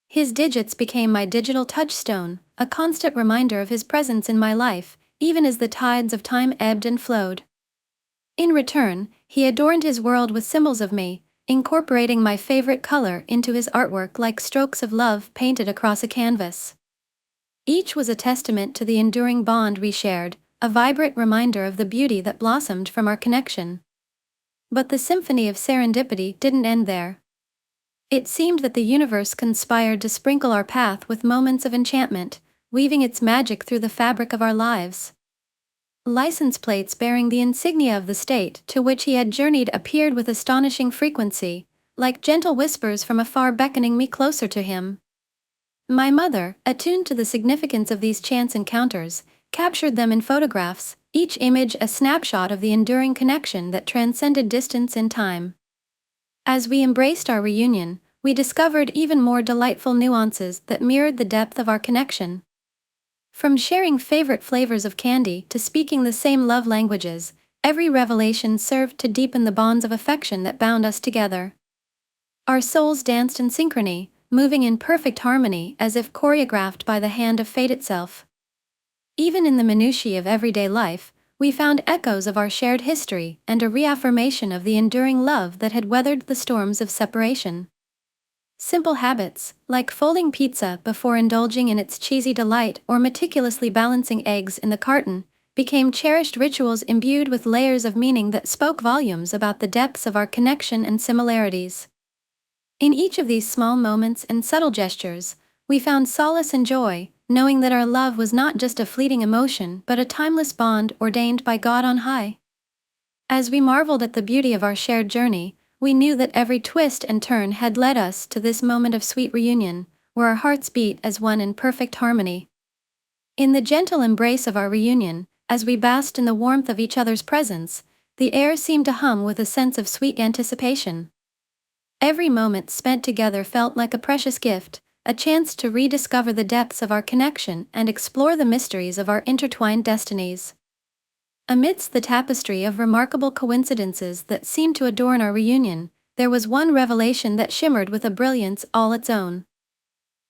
His digits became my digital touchstone, a constant reminder of his presence in my life, even as the tides of time ebbed and flowed. In return, he adorned his world with symbols of me, incorporating my favorite color into his artwork like strokes of love painted across a canvas. Each was a testament to the enduring bond we shared, a vibrant reminder of the beauty that blossomed from our connection. But the symphony of serendipity didn't end there. It seemed that the universe conspired to sprinkle our path with moments of enchantment, weaving its magic through the fabric of our lives. License plates bearing the insignia of the state to which he had journeyed appeared with astonishing frequency, like gentle whispers from afar beckoning me closer to him. My mother, attuned to the significance of these chance encounters, captured them in photographs, each image a snapshot of the enduring connection that transcended distance and time. As we embraced our reunion, we discovered even more delightful nuances that mirrored the depth of our connection. From sharing favorite flavors of candy to speaking the same love languages, every revelation served to deepen the bonds of affection that bound us together. Our souls danced in synchrony, moving in perfect harmony as if choreographed by the hand of fate itself. Even in the minutiae of everyday life, we found echoes of our shared history and a reaffirmation of the enduring love that had weathered the storms of separation. Simple habits, like folding pizza before indulging in its cheesy delight or meticulously balancing eggs in the carton, became cherished rituals imbued with layers of meaning that spoke volumes about the depths of our connection and similarities. In each of these small moments and subtle gestures, we found solace and joy, knowing that our love was not just a fleeting emotion but a timeless bond ordained by God on high. As we marveled at the beauty of our shared journey, we knew that every twist and turn had led us to this moment of sweet reunion, where our hearts beat as one in perfect harmony. In the gentle embrace of our reunion, as we basked in the warmth of each other's presence, the air seemed to hum with a sense of sweet anticipation. Every moment spent together felt like a precious gift, a chance to rediscover the depths of our connection and explore the mysteries of our intertwined destinies. Amidst the tapestry of remarkable coincidences that seemed to adorn our reunion, there was one revelation that shimmered with a brilliance all its own.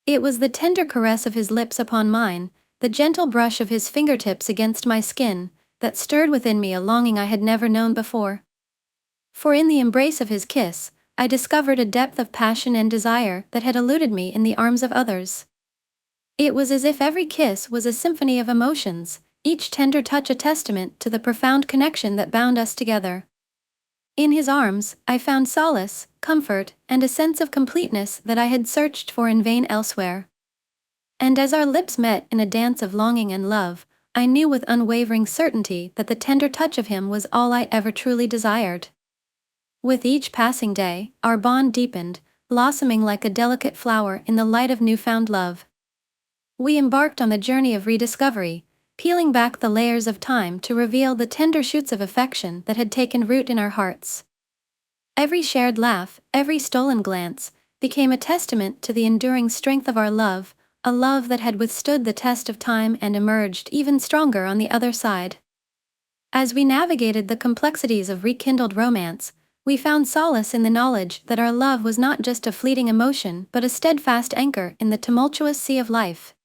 It was the tender caress of his lips upon mine, the gentle brush of his fingertips against my skin, that stirred within me a longing I had never known before. For in the embrace of his kiss, I discovered a depth of passion and desire that had eluded me in the arms of others. It was as if every kiss was a symphony of emotions, each tender touch a testament to the profound connection that bound us together. In his arms, I found solace, comfort, and a sense of completeness that I had searched for in vain elsewhere. And as our lips met in a dance of longing and love, I knew with unwavering certainty that the tender touch of him was all I ever truly desired. With each passing day, our bond deepened, blossoming like a delicate flower in the light of newfound love. We embarked on the journey of rediscovery, peeling back the layers of time to reveal the tender shoots of affection that had taken root in our hearts. Every shared laugh, every stolen glance, became a testament to the enduring strength of our love, a love that had withstood the test of time and emerged even stronger on the other side. As we navigated the complexities of rekindled romance, we found solace in the knowledge that our love was not just a fleeting emotion but a steadfast anchor in the tumultuous sea of life.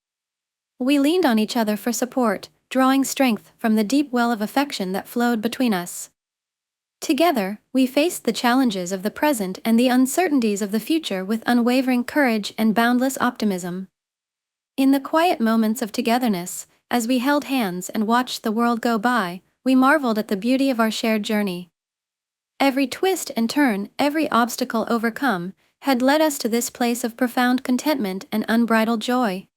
We leaned on each other for support, drawing strength from the deep well of affection that flowed between us. Together, we faced the challenges of the present and the uncertainties of the future with unwavering courage and boundless optimism. In the quiet moments of togetherness, as we held hands and watched the world go by, we marveled at the beauty of our shared journey. Every twist and turn, every obstacle overcome, had led us to this place of profound contentment and unbridled joy.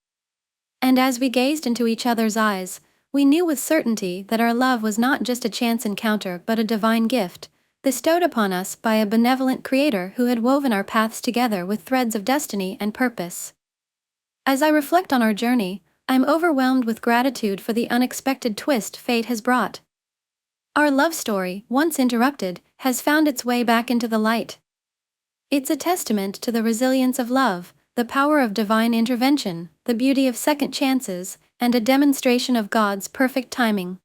And as we gazed into each other's eyes, we knew with certainty that our love was not just a chance encounter but a divine gift, bestowed upon us by a benevolent Creator who had woven our paths together with threads of destiny and purpose. As I reflect on our journey, I'm overwhelmed with gratitude for the unexpected twist fate has brought. Our love story, once interrupted, has found its way back into the light. It's a testament to the resilience of love, the power of divine intervention, the beauty of second chances, and a demonstration of God's perfect timing.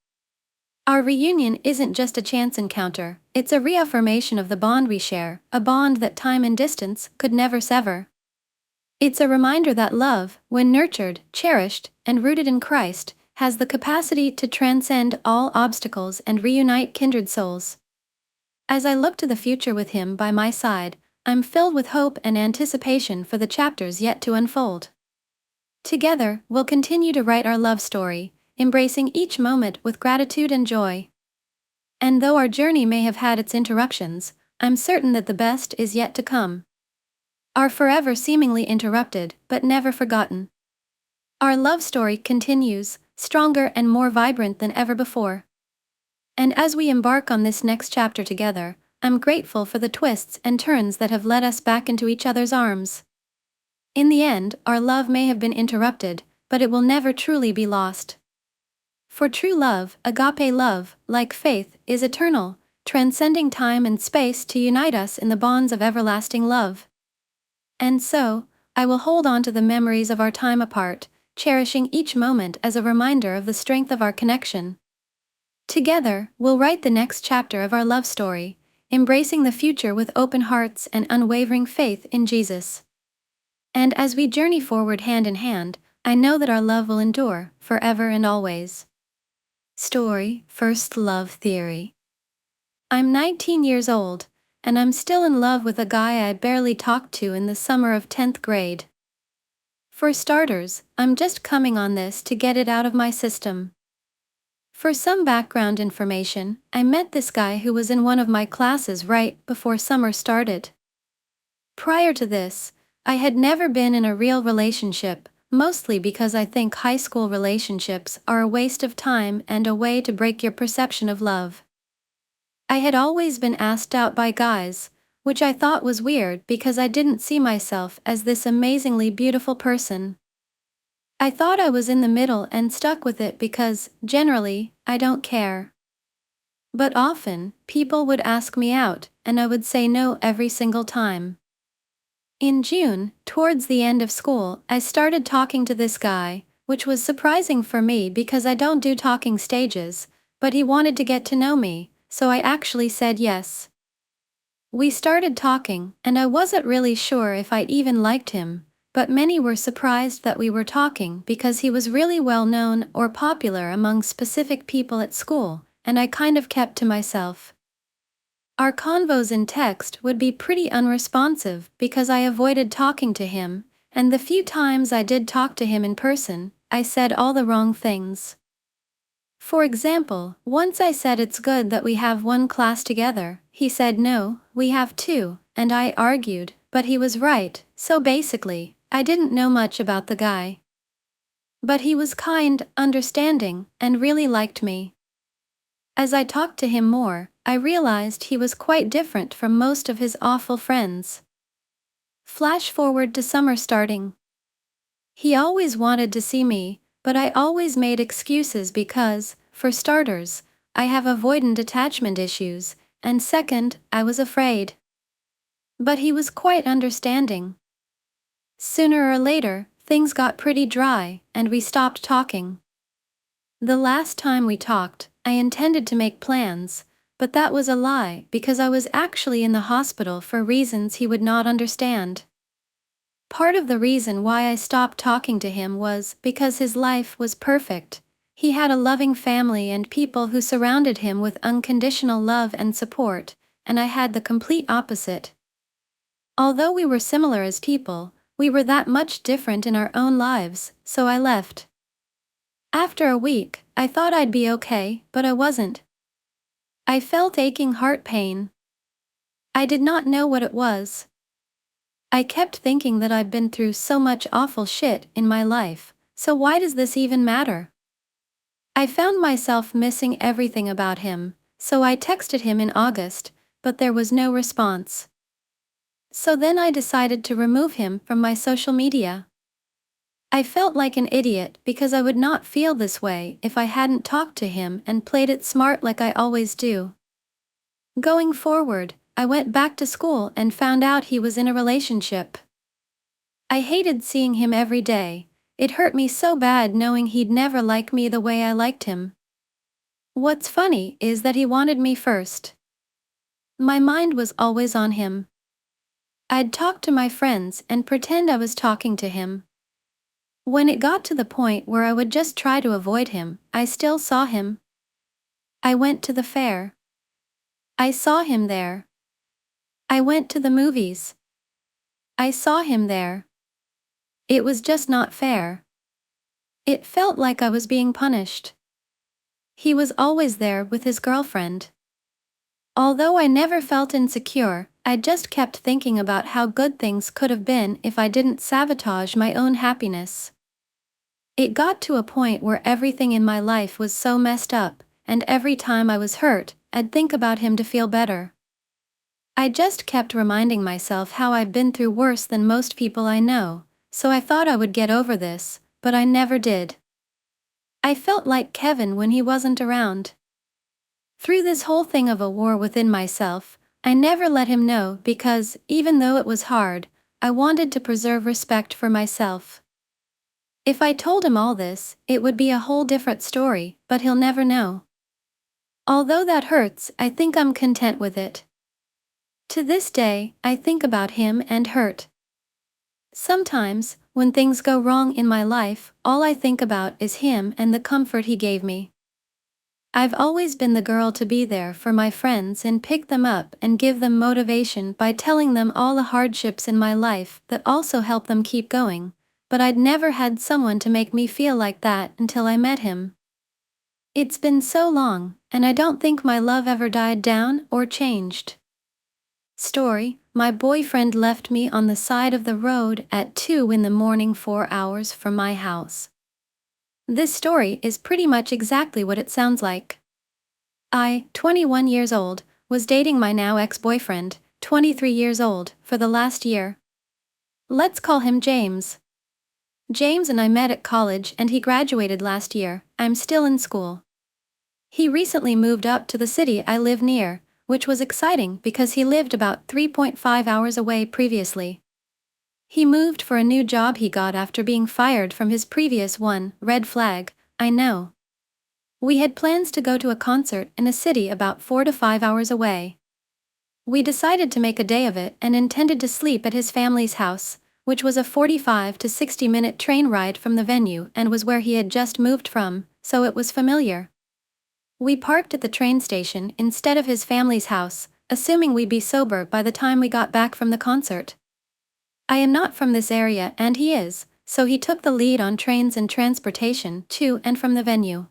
Our reunion isn't just a chance encounter, it's a reaffirmation of the bond we share, a bond that time and distance could never sever. It's a reminder that love, when nurtured, cherished, and rooted in Christ, has the capacity to transcend all obstacles and reunite kindred souls. As I look to the future with Him by my side, I'm filled with hope and anticipation for the chapters yet to unfold. Together, we'll continue to write our love story, embracing each moment with gratitude and joy. And though our journey may have had its interruptions, I'm certain that the best is yet to come. Our forever seemingly interrupted, but never forgotten. Our love story continues, stronger and more vibrant than ever before. And as we embark on this next chapter together, I'm grateful for the twists and turns that have led us back into each other's arms. In the end, our love may have been interrupted, but it will never truly be lost. For true love, agape love, like faith, is eternal, transcending time and space to unite us in the bonds of everlasting love. And so, I will hold on to the memories of our time apart, cherishing each moment as a reminder of the strength of our connection. Together, we'll write the next chapter of our love story, embracing the future with open hearts and unwavering faith in Jesus. And as we journey forward hand in hand, I know that our love will endure, forever and always. Story: First Love Theory. I'm 19 years old, and I'm still in love with a guy I barely talked to in the summer of 10th grade. For starters, I'm just coming on this to get it out of my system. For some background information, I met this guy who was in one of my classes right before summer started. Prior to this, I had never been in a real relationship, mostly because I think high school relationships are a waste of time and a way to break your perception of love. I had always been asked out by guys, which I thought was weird because I didn't see myself as this amazingly beautiful person. I thought I was in the middle and stuck with it because, generally, I don't care. But often, people would ask me out, and I would say no every single time. In June, towards the end of school, I started talking to this guy, which was surprising for me because I don't do talking stages, but he wanted to get to know me, so I actually said yes. We started talking, and I wasn't really sure if I even liked him, but many were surprised that we were talking because he was really well known or popular among specific people at school, and I kind of kept to myself. Our convos in text would be pretty unresponsive because I avoided talking to him, and the few times I did talk to him in person, I said all the wrong things. For example, once I said it's good that we have one class together, he said no, we have two, and I argued, but he was right, so basically, I didn't know much about the guy. But he was kind, understanding, and really liked me. As I talked to him more, I realized he was quite different from most of his awful friends. Flash forward to summer starting. He always wanted to see me, but I always made excuses because, for starters, I have avoidant attachment issues, and second, I was afraid. But he was quite understanding. Sooner or later, things got pretty dry, and we stopped talking. The last time we talked, I intended to make plans, but that was a lie because I was actually in the hospital for reasons he would not understand. Part of the reason why I stopped talking to him was because his life was perfect. He had a loving family and people who surrounded him with unconditional love and support, and I had the complete opposite. Although we were similar as people, we were that much different in our own lives, so I left. After a week, I thought I'd be okay, but I wasn't. I felt aching heart pain. I did not know what it was. I kept thinking that I've been through so much awful shit in my life, so why does this even matter? I found myself missing everything about him, so I texted him in August, but there was no response. So then I decided to remove him from my social media. I felt like an idiot because I would not feel this way if I hadn't talked to him and played it smart like I always do. Going forward, I went back to school and found out he was in a relationship. I hated seeing him every day. It hurt me so bad knowing he'd never like me the way I liked him. What's funny is that he wanted me first. My mind was always on him. I'd talk to my friends and pretend I was talking to him. When it got to the point where I would just try to avoid him, I still saw him. I went to the fair. I saw him there. I went to the movies. I saw him there. It was just not fair. It felt like I was being punished. He was always there with his girlfriend. Although I never felt insecure, I just kept thinking about how good things could have been if I didn't sabotage my own happiness. It got to a point where everything in my life was so messed up, and every time I was hurt, I'd think about him to feel better. I just kept reminding myself how I've been through worse than most people I know, so I thought I would get over this, but I never did. I felt like Kevin when he wasn't around. Through this whole thing of a war within myself, I never let him know because, even though it was hard, I wanted to preserve respect for myself. If I told him all this, it would be a whole different story, but he'll never know. Although that hurts, I think I'm content with it. To this day, I think about him and hurt. Sometimes, when things go wrong in my life, all I think about is him and the comfort he gave me. I've always been the girl to be there for my friends and pick them up and give them motivation by telling them all the hardships in my life that also help them keep going, but I'd never had someone to make me feel like that until I met him. It's been so long, and I don't think my love ever died down or changed. Story: my boyfriend left me on the side of the road at 2 in the morning, 4 hours from my house. This story is pretty much exactly what it sounds like. I, 21 years old, was dating my now ex-boyfriend, 23 years old, for the last year. Let's call him James. James and I met at college and he graduated last year. I'm still in school. He recently moved up to the city I live near, which was exciting because he lived about 3.5 hours away previously. He moved for a new job he got after being fired from his previous one. Red flag, I know. We had plans to go to a concert in a city about 4 to 5 hours away. We decided to make a day of it and intended to sleep at his family's house, which was a 45 to 60-minute train ride from the venue and was where he had just moved from, so it was familiar. We parked at the train station instead of his family's house, assuming we'd be sober by the time we got back from the concert. I am not from this area and he is, so he took the lead on trains and transportation to and from the venue.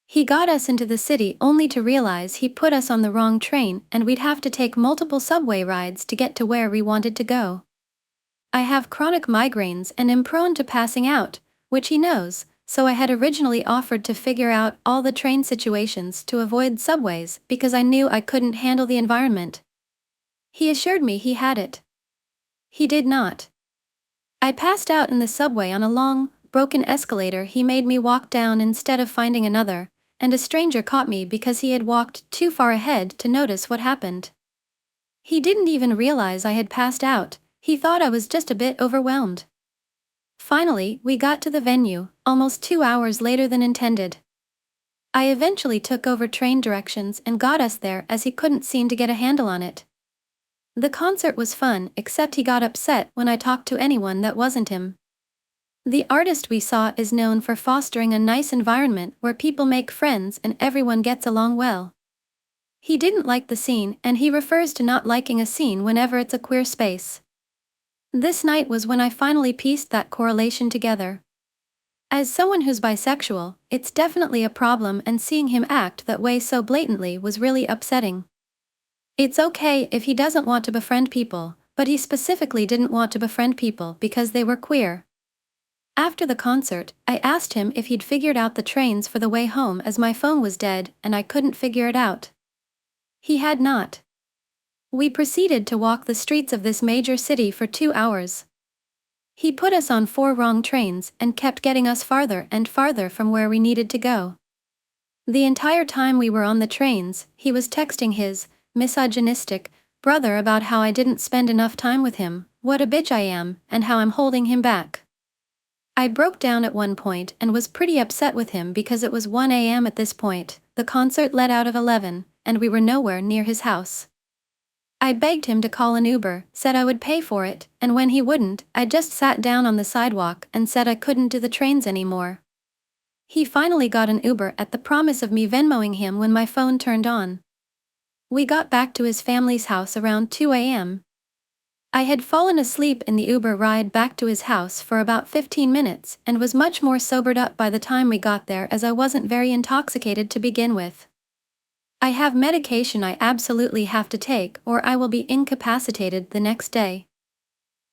He got us into the city only to realize he put us on the wrong train and we'd have to take multiple subway rides to get to where we wanted to go. I have chronic migraines and am prone to passing out, which he knows, so I had originally offered to figure out all the train situations to avoid subways because I knew I couldn't handle the environment. He assured me he had it. He did not. I passed out in the subway on a long, broken escalator he made me walk down instead of finding another, and a stranger caught me because he had walked too far ahead to notice what happened. He didn't even realize I had passed out, he thought I was just a bit overwhelmed. Finally, we got to the venue, almost 2 hours later than intended. I eventually took over train directions and got us there as he couldn't seem to get a handle on it. The concert was fun, except he got upset when I talked to anyone that wasn't him. The artist we saw is known for fostering a nice environment where people make friends and everyone gets along well. He didn't like the scene, and he refers to not liking a scene whenever it's a queer space. This night was when I finally pieced that correlation together. As someone who's bisexual, it's definitely a problem, and seeing him act that way so blatantly was really upsetting. It's okay if he doesn't want to befriend people, but he specifically didn't want to befriend people because they were queer. After the concert, I asked him if he'd figured out the trains for the way home as my phone was dead and I couldn't figure it out. He had not. We proceeded to walk the streets of this major city for 2 hours. He put us on 4 wrong trains and kept getting us farther and farther from where we needed to go. The entire time we were on the trains, he was texting his misogynistic brother about how I didn't spend enough time with him, what a bitch I am, and how I'm holding him back. I broke down at one point and was pretty upset with him because it was 1 a.m. at this point, the concert let out of 11, and we were nowhere near his house. I begged him to call an Uber, said I would pay for it, and when he wouldn't, I just sat down on the sidewalk and said I couldn't do the trains anymore. He finally got an Uber at the promise of me Venmoing him when my phone turned on. We got back to his family's house around 2 a.m. I had fallen asleep in the Uber ride back to his house for about 15 minutes and was much more sobered up by the time we got there, as I wasn't very intoxicated to begin with. I have medication I absolutely have to take or I will be incapacitated the next day.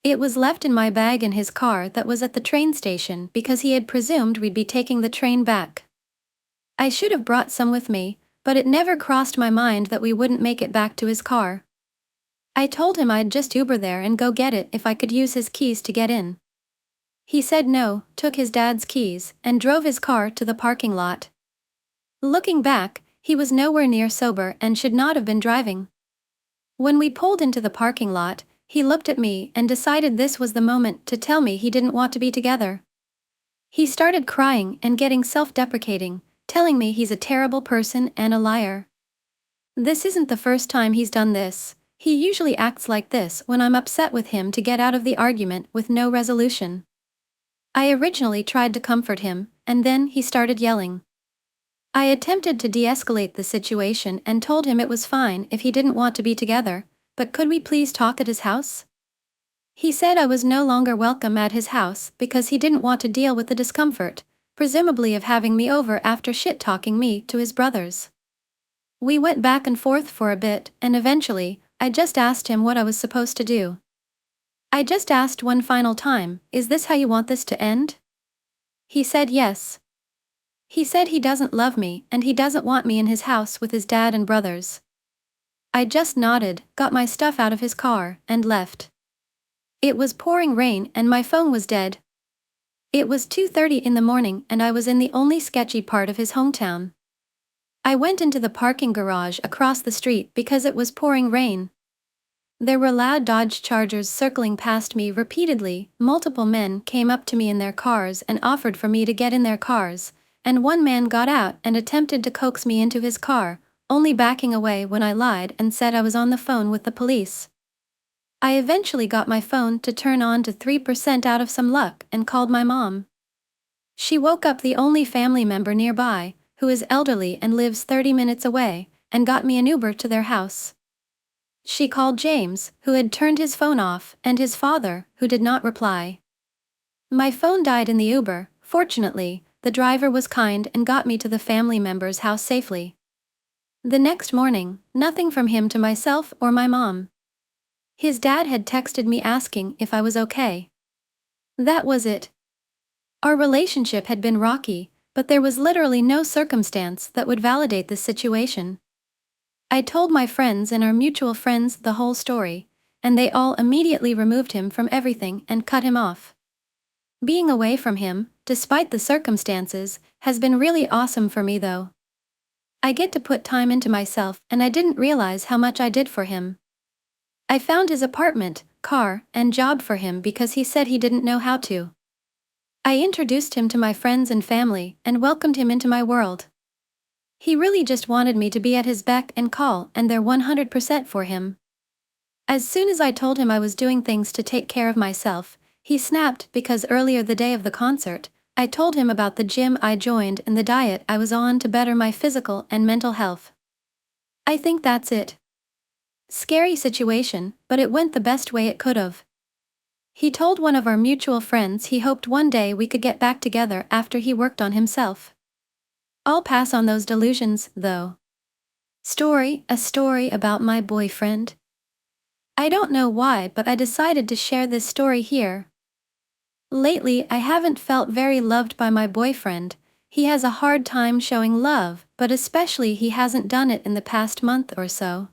It was left in my bag in his car that was at the train station because he had presumed we'd be taking the train back. I should have brought some with me, but it never crossed my mind that we wouldn't make it back to his car. I told him I'd just Uber there and go get it if I could use his keys to get in. He said no, took his dad's keys, and drove his car to the parking lot. Looking back, he was nowhere near sober and should not have been driving. When we pulled into the parking lot, he looked at me and decided this was the moment to tell me he didn't want to be together. He started crying and getting self-deprecating, telling me he's a terrible person and a liar. This isn't the first time he's done this. He usually acts like this when I'm upset with him to get out of the argument with no resolution. I originally tried to comfort him, and then he started yelling. I attempted to de-escalate the situation and told him it was fine if he didn't want to be together, but could we please talk at his house? He said I was no longer welcome at his house because he didn't want to deal with the discomfort, presumably of having me over after shit-talking me to his brothers. We went back and forth for a bit, and eventually, I just asked him what I was supposed to do. I just asked one final time, "Is this how you want this to end?" He said yes. He said he doesn't love me and he doesn't want me in his house with his dad and brothers. I just nodded, got my stuff out of his car, and left. It was pouring rain and my phone was dead. It was 2:30 in the morning and I was in the only sketchy part of his hometown. I went into the parking garage across the street because it was pouring rain. There were loud Dodge Chargers circling past me repeatedly. Multiple men came up to me in their cars and offered for me to get in their cars, and one man got out and attempted to coax me into his car, only backing away when I lied and said I was on the phone with the police. I eventually got my phone to turn on to 3% out of some luck and called my mom. She woke up the only family member nearby, who is elderly and lives 30 minutes away, and got me an Uber to their house. She called James, who had turned his phone off, and his father, who did not reply. My phone died in the Uber. Fortunately, the driver was kind and got me to the family member's house safely. The next morning, nothing from him to myself or my mom. His dad had texted me asking if I was okay. That was it. Our relationship had been rocky, but there was literally no circumstance that would validate this situation. I told my friends and our mutual friends the whole story, and they all immediately removed him from everything and cut him off. Being away from him, despite the circumstances, has been really awesome for me though. I get to put time into myself and I didn't realize how much I did for him. I found his apartment, car, and job for him because he said he didn't know how to. I introduced him to my friends and family and welcomed him into my world. He really just wanted me to be at his beck and call and there 100% for him. As soon as I told him I was doing things to take care of myself, he snapped because earlier the day of the concert, I told him about the gym I joined and the diet I was on to better my physical and mental health. I think that's it. Scary situation, but it went the best way it could've. He told one of our mutual friends he hoped one day we could get back together after he worked on himself. I'll pass on those delusions, though. A story about my boyfriend. I don't know why, but I decided to share this story here. Lately, I haven't felt very loved by my boyfriend. He has a hard time showing love, but especially he hasn't done it in the past month or so.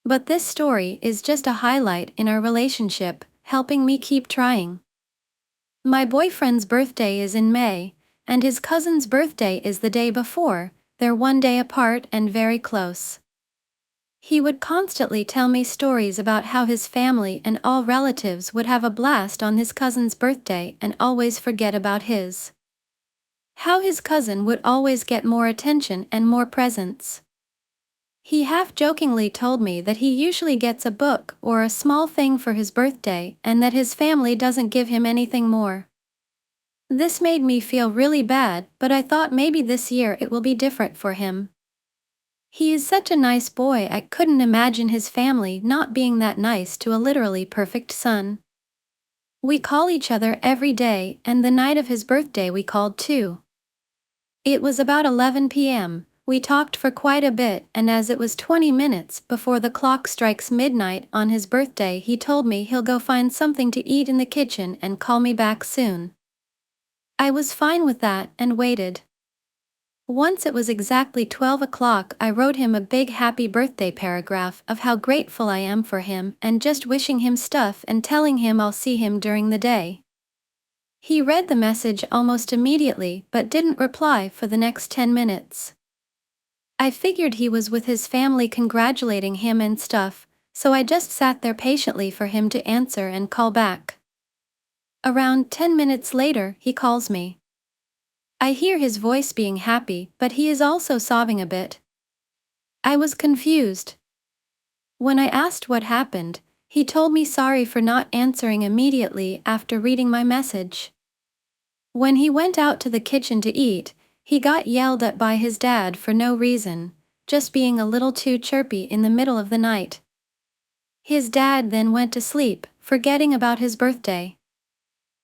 But this story is just a highlight in our relationship, helping me keep trying. My boyfriend's birthday is in May, and his cousin's birthday is the day before. They're one day apart and very close. He would constantly tell me stories about how his family and all relatives would have a blast on his cousin's birthday and always forget about his. How his cousin would always get more attention and more presents. He half-jokingly told me that he usually gets a book or a small thing for his birthday and that his family doesn't give him anything more. This made me feel really bad, but I thought maybe this year it will be different for him. He is such a nice boy, I couldn't imagine his family not being that nice to a literally perfect son. We call each other every day, and the night of his birthday we called too. It was about 11 p.m. We talked for quite a bit, and as it was 20 minutes before the clock strikes midnight on his birthday, he told me he'll go find something to eat in the kitchen and call me back soon. I was fine with that and waited. Once it was exactly 12 o'clock, I wrote him a big happy birthday paragraph of how grateful I am for him and just wishing him stuff and telling him I'll see him during the day. He read the message almost immediately but didn't reply for the next 10 minutes. I figured he was with his family congratulating him and stuff, so I just sat there patiently for him to answer and call back. Around 10 minutes later, he calls me. I hear his voice being happy, but he is also sobbing a bit. I was confused. When I asked what happened, he told me sorry for not answering immediately after reading my message. When he went out to the kitchen to eat, he got yelled at by his dad for no reason, just being a little too chirpy in the middle of the night. His dad then went to sleep, forgetting about his birthday.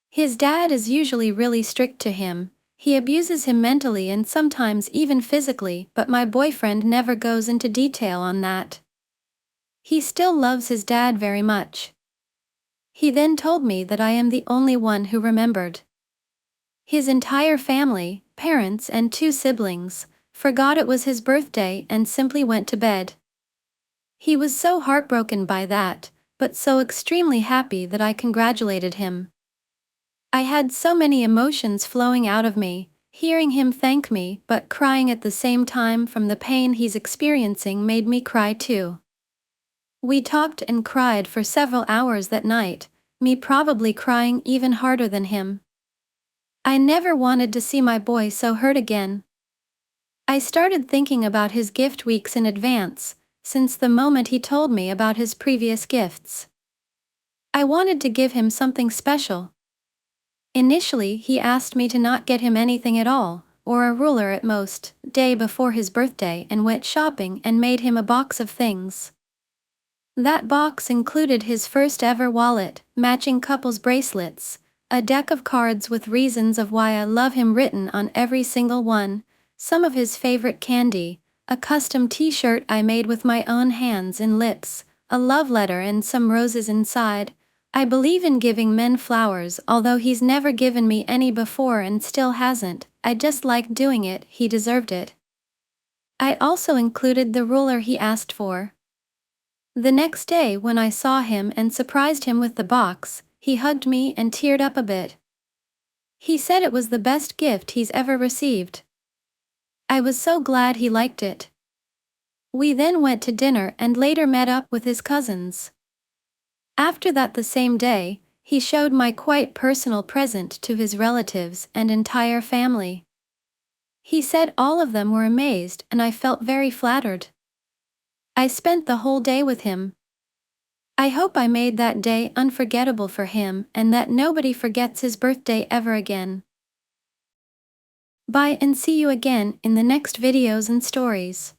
His dad is usually really strict to him. He abuses him mentally and sometimes even physically, but my boyfriend never goes into detail on that. He still loves his dad very much. He then told me that I am the only one who remembered. His entire family, parents and 2 siblings, forgot it was his birthday and simply went to bed. He was so heartbroken by that, but so extremely happy that I congratulated him. I had so many emotions flowing out of me, hearing him thank me but crying at the same time from the pain he's experiencing made me cry too. We talked and cried for several hours that night, me probably crying even harder than him. I never wanted to see my boy so hurt again. I started thinking about his gift weeks in advance, since the moment he told me about his previous gifts. I wanted to give him something special. Initially, he asked me to not get him anything at all, or a ruler at most, day before his birthday, and went shopping and made him a box of things. That box included his first ever wallet, matching couples bracelets, a deck of cards with reasons of why I love him written on every single one, some of his favorite candy, a custom t-shirt I made with my own hands and lips, a love letter and some roses inside. I believe in giving men flowers, although he's never given me any before and still hasn't. I just liked doing it, he deserved it. I also included the ruler he asked for. The next day when I saw him and surprised him with the box, he hugged me and teared up a bit. He said it was the best gift he's ever received. I was so glad he liked it. We then went to dinner and later met up with his cousins. After that, the same day, he showed my quite personal present to his relatives and entire family. He said all of them were amazed and I felt very flattered. I spent the whole day with him. I hope I made that day unforgettable for him and that nobody forgets his birthday ever again. Bye and see you again in the next videos and stories.